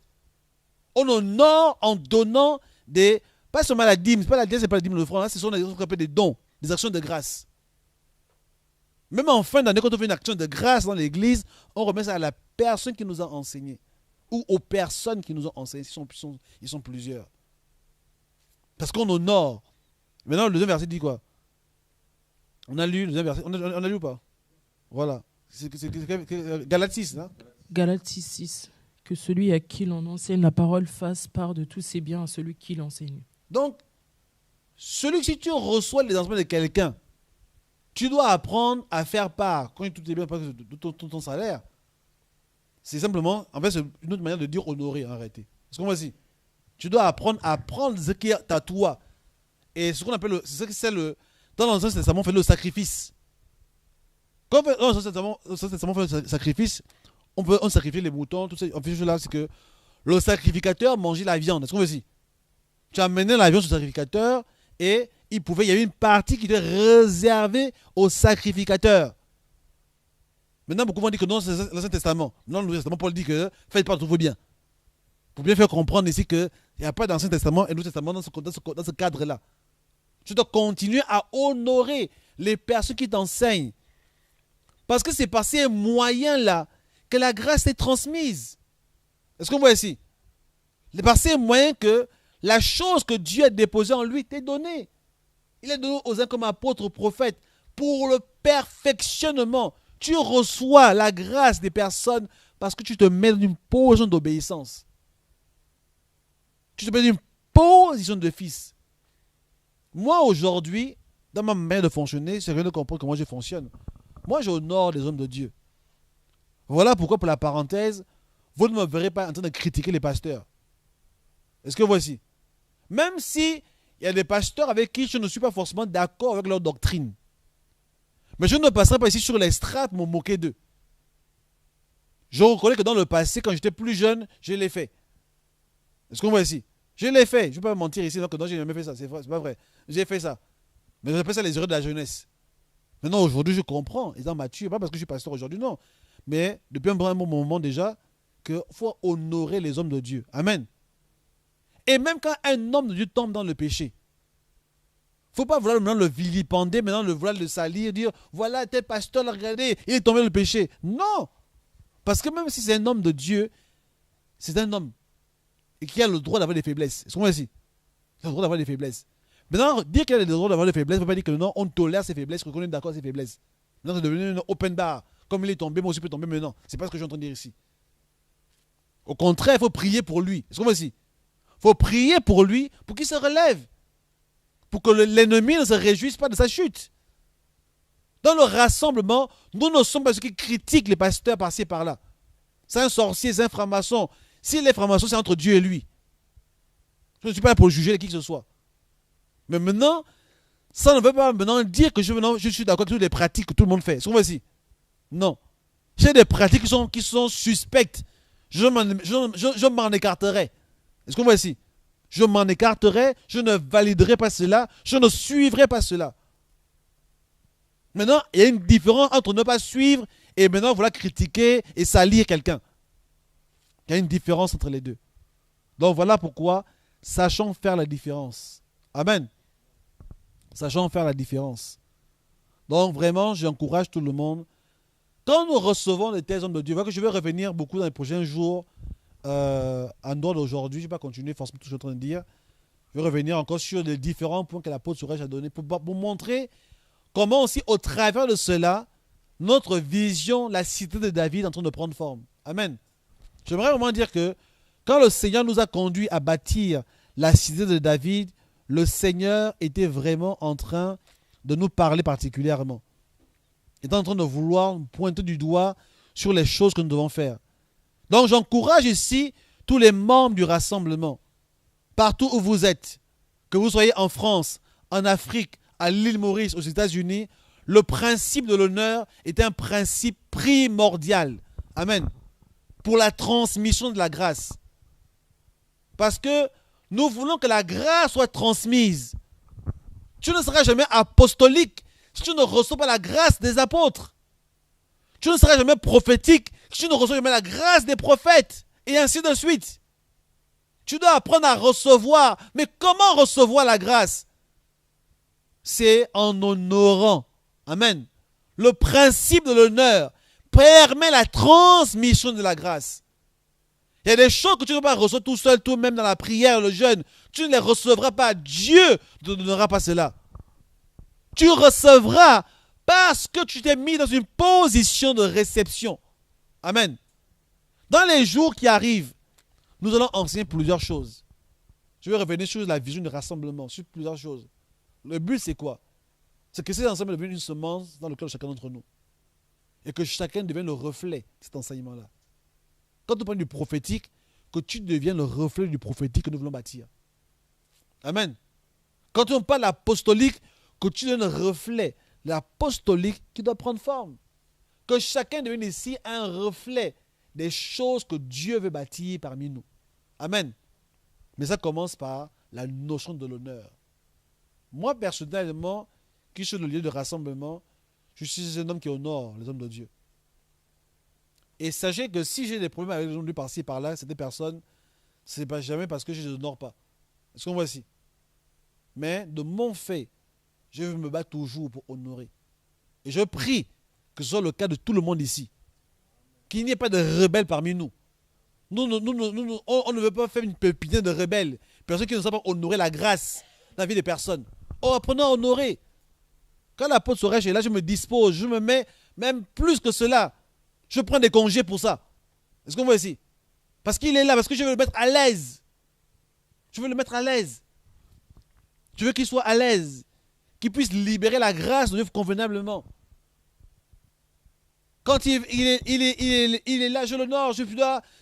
On honore en donnant des, pas seulement la dîme, c'est pas la dîme de l'offrande, ce sont ce qu'on appelle des dons, des actions de grâce. Même en fin d'année, quand on fait une action de grâce dans l'église, on remet ça à la personne qui nous a enseigné. Ou aux personnes qui nous ont enseigné. Ils sont plusieurs. Parce qu'on honore. Maintenant, le deuxième verset dit quoi? On a lu le deuxième verset. On a lu ou pas? Voilà. Galates 6, là. Galates 6. Que celui à qui l'on enseigne la parole fasse part de tous ses biens à celui qui l'enseigne. Donc, si tu reçois les enseignements de quelqu'un, tu dois apprendre à faire part, quand tout est bien, de ton salaire. C'est simplement, en fait, c'est une autre manière de dire honorer, en réalité. Parce qu'on voit ici, tu dois apprendre à prendre ce qui est à toi. Et ce qu'on appelle, dans l'Ancien Testament, on fait le sacrifice. Quand on fait, dans l'Ancien Testament, on fait le sacrifice, on sacrifie les moutons, tout ça. On fait juste là, c'est que le sacrificateur mangeait la viande. Est-ce qu'on voit ici? Tu amenais la viande sur le sacrificateur et il y avait une partie qui était réservée au sacrificateur. Maintenant, beaucoup vont dire que dans l'Ancien Testament, dans le Nouveau Testament, Paul dit que faites pas tout vos bien. Pour bien faire comprendre ici qu'il n'y a pas d'Ancien Testament et Nouveau Testament dans ce cadre-là. Tu dois continuer à honorer les personnes qui t'enseignent. Parce que c'est par ces moyens-là que la grâce est transmise. Est-ce qu'on voit ici? C'est par ces moyens que la chose que Dieu a déposée en lui t'est donnée. Il est donné aux uns comme apôtres, prophètes, pour le perfectionnement. Tu reçois la grâce des personnes parce que tu te mets dans une position d'obéissance. Tu te mets dans une position de fils. Moi, aujourd'hui, dans ma manière de fonctionner, c'est rien de comprendre comment je fonctionne. Moi, j'honore les hommes de Dieu. Voilà pourquoi, pour la parenthèse, vous ne me verrez pas en train de critiquer les pasteurs. Est-ce que voici? Même si il y a des pasteurs avec qui je ne suis pas forcément d'accord avec leur doctrine. Mais je ne passerai pas ici sur l'estrade pour me moquer d'eux. Je reconnais que dans le passé, quand j'étais plus jeune, je l'ai fait. Est-ce qu'on voit ici? Je l'ai fait. Je ne vais pas mentir ici, donc non, je n'ai jamais fait ça. C'est pas vrai. J'ai fait ça. Mais j'appelle ça les erreurs de la jeunesse. Maintenant, aujourd'hui, je comprends. Étant mature, pas parce que je suis pasteur aujourd'hui, non. Mais depuis un bon moment déjà, qu'il faut honorer les hommes de Dieu. Amen. Et même quand un homme de Dieu tombe dans le péché, il ne faut pas vouloir maintenant le vilipender, maintenant vouloir le salir, dire voilà, tel pasteur, regardez, il est tombé dans le péché. Non. Parce que même si c'est un homme de Dieu, c'est un homme et qui a le droit d'avoir des faiblesses. Est-ce qu'on voit ici? Il a le droit d'avoir des faiblesses. Maintenant, dire qu'il a le droit d'avoir des faiblesses, ne veut pas dire que non, on tolère ses faiblesses, qu'on est d'accord avec ses faiblesses. Maintenant, c'est devenu une open bar. Comme il est tombé, moi aussi je peux tomber maintenant. Ce n'est pas ce que je suis en train de dire ici. Au contraire, il faut prier pour lui. Est-ce qu'on voit ici? Il faut prier pour lui, pour qu'il se relève. Pour que l'ennemi ne se réjouisse pas de sa chute. Dans le rassemblement, nous ne sommes pas ceux qui critiquent les pasteurs par-ci et par-là. C'est un sorcier, c'est un franc-maçon. Si les francs-maçons, c'est entre Dieu et lui. Je ne suis pas là pour juger qui que ce soit. Mais maintenant, ça ne veut pas maintenant dire que je suis d'accord avec toutes les pratiques que tout le monde fait. Est-ce qu'on voit ici? Non. J'ai des pratiques qui sont suspectes. Je m'en écarterai. Est-ce qu'on voit ici? Je m'en écarterai, je ne validerai pas cela, je ne suivrai pas cela. Maintenant, il y a une différence entre ne pas suivre et maintenant vouloir critiquer et salir quelqu'un. Il y a une différence entre les deux. Donc voilà pourquoi, sachons faire la différence. Amen. Sachons faire la différence. Donc vraiment, j'encourage tout le monde. Quand nous recevons les tels hommes de Dieu, voilà que je vais revenir beaucoup dans les prochains jours, en dehors d'aujourd'hui, je ne vais pas continuer forcément tout ce que je suis en train de dire. Je vais revenir encore sur les différents points que l'apôtre Suresh a donnés pour montrer comment aussi au travers de cela, notre vision, la cité de David est en train de prendre forme. Amen. J'aimerais vraiment dire que quand le Seigneur nous a conduits à bâtir la cité de David, le Seigneur était vraiment en train de nous parler particulièrement. Il est en train de vouloir pointer du doigt sur les choses que nous devons faire. Donc j'encourage ici tous les membres du rassemblement, partout où vous êtes, que vous soyez en France, en Afrique, à l'île Maurice, aux États-Unis, le principe de l'honneur est un principe primordial. Amen. Pour la transmission de la grâce. Parce que nous voulons que la grâce soit transmise. Tu ne seras jamais apostolique si tu ne reçois pas la grâce des apôtres. Tu ne seras jamais prophétique si tu ne reçois jamais la grâce des prophètes. Et ainsi de suite. Tu dois apprendre à recevoir. Mais comment recevoir la grâce? C'est en honorant. Amen. Le principe de l'honneur permet la transmission de la grâce. Il y a des choses que tu ne peux pas recevoir tout seul, toi-même dans la prière, le jeûne. Tu ne les recevras pas. Dieu ne te donnera pas cela. Tu recevras parce que tu t'es mis dans une position de réception. Amen. Dans les jours qui arrivent, nous allons enseigner plusieurs choses. Je vais revenir sur la vision du rassemblement, sur plusieurs choses. Le but, c'est quoi? C'est que cet enseignement devienne une semence dans le cœur de chacun d'entre nous. Et que chacun devienne le reflet de cet enseignement-là. Quand on parle du prophétique, que tu deviennes le reflet du prophétique que nous voulons bâtir. Amen. Quand on parle apostolique, que tu deviennes le reflet de l'apostolique qui doit prendre forme. Que chacun devienne ici un reflet des choses que Dieu veut bâtir parmi nous. Amen. Mais ça commence par la notion de l'honneur. Moi, personnellement, qui suis le lieu de rassemblement, je suis un homme qui honore les hommes de Dieu. Et sachez que si j'ai des problèmes avec les gens de Dieu par-ci et par-là, c'est des personnes, ce n'est pas jamais parce que je ne les honore pas. Est-ce qu'on voit ici? Mais de mon fait, je me bats toujours pour honorer. Et je prie que ce soit le cas de tout le monde ici. Qu'il n'y ait pas de rebelles parmi nous. On ne veut pas faire une pépinière de rebelles. Personne qui ne sait pas honorer la grâce dans la vie des personnes. Oh, apprenons à honorer. Quand l'apôtre Sorèche est là, je me dispose, je me mets même plus que cela. Je prends des congés pour ça. Est-ce qu'on voit ici? Parce qu'il est là, parce que je veux le mettre à l'aise. Je veux le mettre à l'aise. Je veux qu'il soit à l'aise. Qu'il puisse libérer la grâce de Dieu convenablement. Quand il est là, je l'honore,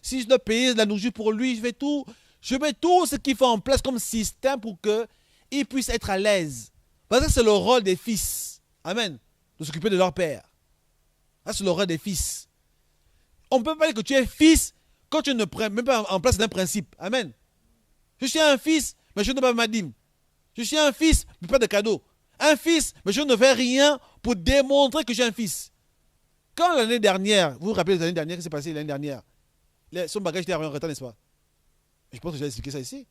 si je dois payer de la nourriture pour lui, je mets tout ce qu'il faut en place comme système pour qu'il puisse être à l'aise. Parce que c'est le rôle des fils. Amen. De s'occuper de leur père. Ça, c'est le rôle des fils. On ne peut pas dire que tu es fils quand tu ne prends même pas en place d'un principe. Amen. Je suis un fils, mais je ne donne pas ma dîme. Je suis un fils, mais pas de cadeau. Un fils, mais je ne fais rien pour démontrer que j'ai un fils. Quand l'année dernière, vous vous rappelez l'année dernière, qu'est-ce qui s'est passé l'année dernière? Son bagage était en retard, n'est-ce pas? Je pense que j'ai expliqué ça ici.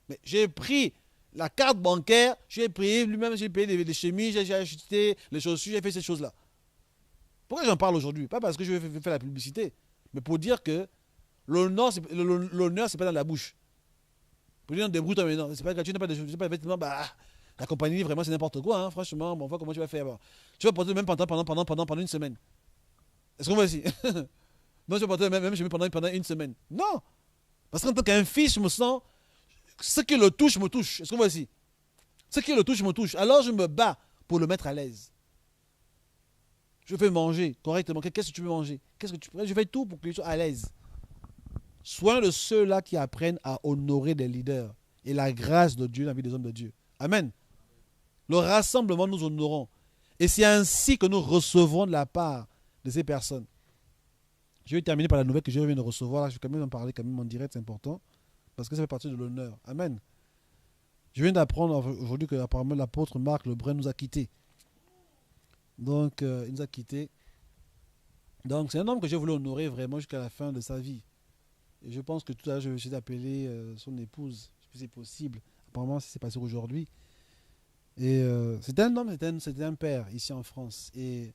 Mais j'ai pris la carte bancaire, j'ai payé lui-même, j'ai payé les chemises, j'ai acheté les chaussures, j'ai fait ces choses-là. Pourquoi j'en parle aujourd'hui? Pas parce que je vais faire la publicité, mais pour dire que l'honneur, c'est pas dans la bouche. Pour dire, débrouille-toi maintenant. C'est pas gratuit, tu n'as pas de vêtements, la compagnie, vraiment, c'est n'importe quoi, hein, franchement. Bon, on voit comment tu vas faire. Bon. Tu vas porter le même pantalon pendant une semaine. Est-ce qu'on va ici? Non, je vais porter le même chemise pendant une semaine. Non! Parce qu'en tant qu'un fils, je me sens. Ce qui le touche, me touche. Est-ce qu'on va ici? Ce qui le touche, me touche. Alors je me bats pour le mettre à l'aise. Je fais manger correctement. Qu'est-ce que tu veux manger? Qu'est-ce que tu veux? Je fais tout pour qu'il soit à l'aise. Sois de ceux-là qui apprennent à honorer des leaders et la grâce de Dieu dans la vie des hommes de Dieu. Amen. Le rassemblement, nous honorons. Et c'est ainsi que nous recevons de la part de ces personnes. Je vais terminer par la nouvelle que je viens de recevoir. Là, je vais quand même en parler quand même en direct, c'est important. Parce que ça fait partie de l'honneur. Amen. Je viens d'apprendre aujourd'hui que apparemment l'apôtre Marc Lebrun nous a quittés. Donc, il nous a quittés. Donc, c'est un homme que j'ai voulu honorer vraiment jusqu'à la fin de sa vie. Et je pense que tout à l'heure, je vais essayer d'appeler son épouse, si c'est possible. Apparemment, ça s'est passé aujourd'hui. Et c'était un homme, c'était un père ici en France. Et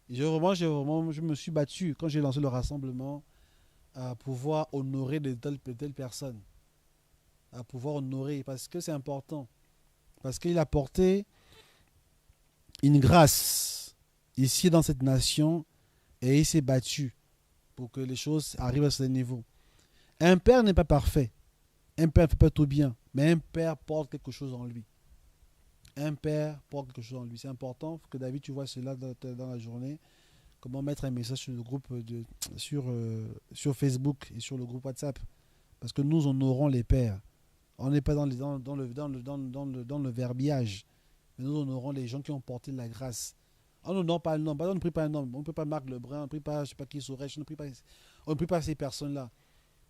je me suis battu quand j'ai lancé le rassemblement à pouvoir honorer de telles personnes. À pouvoir honorer, parce que c'est important. Parce qu'il a porté une grâce ici dans cette nation et il s'est battu pour que les choses arrivent à ce niveau. Un père n'est pas parfait. Un père ne fait pas tout bien. Mais un père porte quelque chose en lui. Un père porte quelque chose en lui. C'est important que David, tu vois cela dans la journée. Comment mettre un message sur le groupe sur Facebook et sur le groupe WhatsApp. Parce que nous honorons les pères. On n'est pas dans le verbiage. Mais nous honorons les gens qui ont porté la grâce. On n'honore pas un homme. On ne prie pas un homme. On ne prie pas Marc Lebrun. On ne prie pas, je ne sais pas qui Sorèche. On ne prie pas ces personnes-là.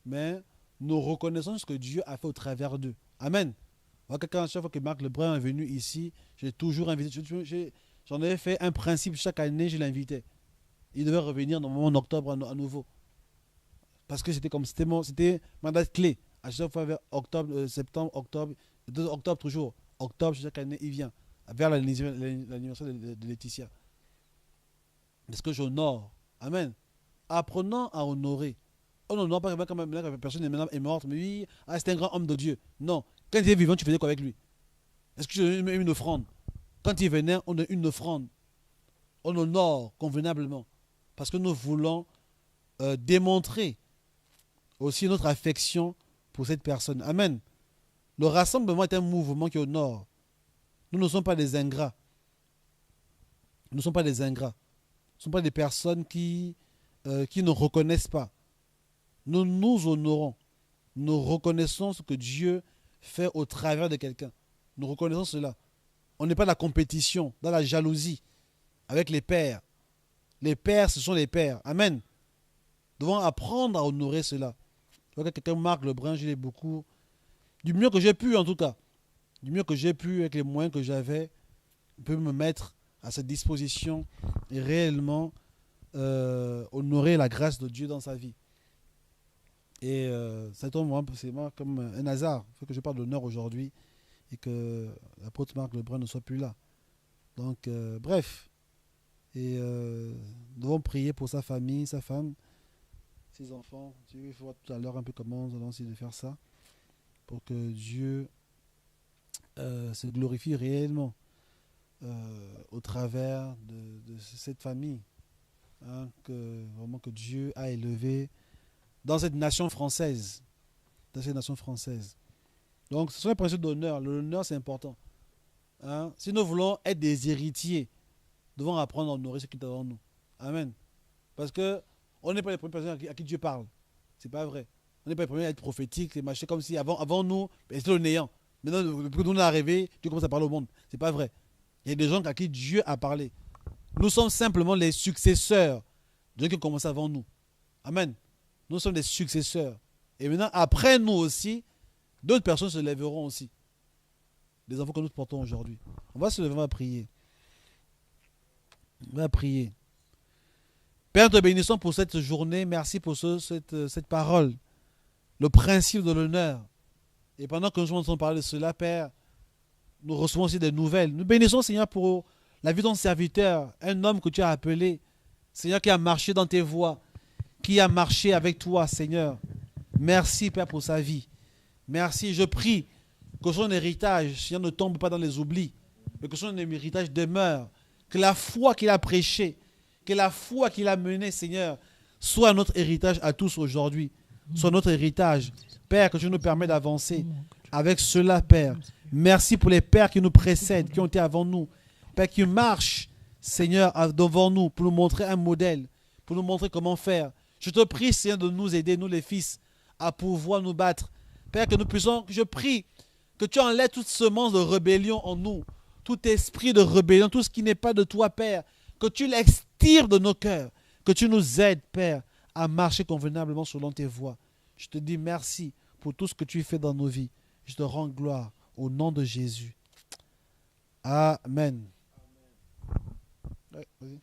Mais nous reconnaissons ce que Dieu a fait au travers d'eux. Amen. Chaque fois que Marc Lebrun est venu ici, j'ai toujours invité. J'en avais fait un principe chaque année, je l'invitais. Il devait revenir normalement en octobre à nouveau. Parce que c'était ma date clé. À chaque fois vers octobre, septembre, octobre, 2 octobre toujours. Octobre, chaque année, il vient. Vers l'anniversaire de Laetitia. Est-ce que j'honore? Amen. Apprenons à honorer. On n'honore pas quand même la personne est morte. Mais oui, ah, c'est un grand homme de Dieu. Non. Quand il est vivant, tu faisais quoi avec lui? Est-ce que tu donnes une offrande? Quand il venait, on donne une offrande. On honore convenablement. Parce que nous voulons démontrer aussi notre affection pour cette personne. Amen. Le rassemblement est un mouvement qui honore. Nous ne sommes pas des ingrats. Nous ne sommes pas des ingrats. Nous ne sommes pas des personnes qui ne reconnaissent pas. Nous nous honorons. Nous reconnaissons ce que Dieu fait au travers de quelqu'un. Nous reconnaissons cela. On n'est pas dans la compétition, dans la jalousie avec les pères. Les pères, ce sont les pères. Amen. Nous devons apprendre à honorer cela. Je vois que quelqu'un marque le brin, je l'ai beaucoup. Du mieux que j'ai pu, en tout cas. Du mieux que j'ai pu, avec les moyens que j'avais, je peux me mettre à cette disposition et réellement honorer la grâce de Dieu dans sa vie. Et ça tombe c'est moi comme un hasard. Il faut que je parle d'honneur aujourd'hui et que l'apôtre Marc Lebrun ne soit plus là. Donc, bref. Et nous devons prier pour sa famille, sa femme, ses enfants. Il faut voir tout à l'heure un peu comment nous allons essayer de faire ça pour que Dieu se glorifie réellement au travers de cette famille. Hein, vraiment que Dieu a élevé dans cette nation française. Dans cette nation française. Donc, ce sont les principes d'honneur. L'honneur, c'est important. Hein? Si nous voulons être des héritiers, nous devons apprendre à honorer ce qui est devant nous. Amen. Parce que on n'est pas les premières personnes à qui Dieu parle. C'est pas vrai. On n'est pas les premiers à être prophétiques, les machins comme si avant nous, c'était le néant. Maintenant, depuis que nous on est arrivé, Dieu commence à parler au monde. C'est pas vrai. Il y a des gens à qui Dieu a parlé. Nous sommes simplement les successeurs de Dieu qui a commencé avant nous. Amen. Nous sommes des successeurs. Et maintenant, après nous aussi, d'autres personnes se lèveront aussi. Des enfants que nous portons aujourd'hui. On va se lever, on va prier. On va prier. Père, te bénissons pour cette journée. Merci pour cette parole. Le principe de l'honneur. Et pendant que nous entendons parler de cela, Père, nous recevons aussi des nouvelles. Nous bénissons, Seigneur, pour la vie de ton serviteur, un homme que tu as appelé, Seigneur, qui a marché dans tes voies, qui a marché avec toi, Seigneur. Merci, Père, pour sa vie. Merci. Je prie que son héritage, Seigneur, ne tombe pas dans les oublis, mais que son héritage demeure. Que la foi qu'il a prêchée, que la foi qu'il a menée, Seigneur, soit notre héritage à tous aujourd'hui. Soit notre héritage. Père, que tu nous permets d'avancer avec cela, Père. Merci pour les pères qui nous précèdent, qui ont été avant nous. Père, qui marchent, Seigneur, devant nous pour nous montrer un modèle, pour nous montrer comment faire. Je te prie, Seigneur, de nous aider, nous les fils, à pouvoir nous battre. Père, que nous puissions, je prie, que tu enlèves toute semence de rébellion en nous, tout esprit de rébellion, tout ce qui n'est pas de toi, Père, que tu l'extires de nos cœurs, que tu nous aides, Père, à marcher convenablement selon tes voies. Je te dis merci pour tout ce que tu fais dans nos vies. Je te rends gloire au nom de Jésus. Amen. Ouais, vas-y.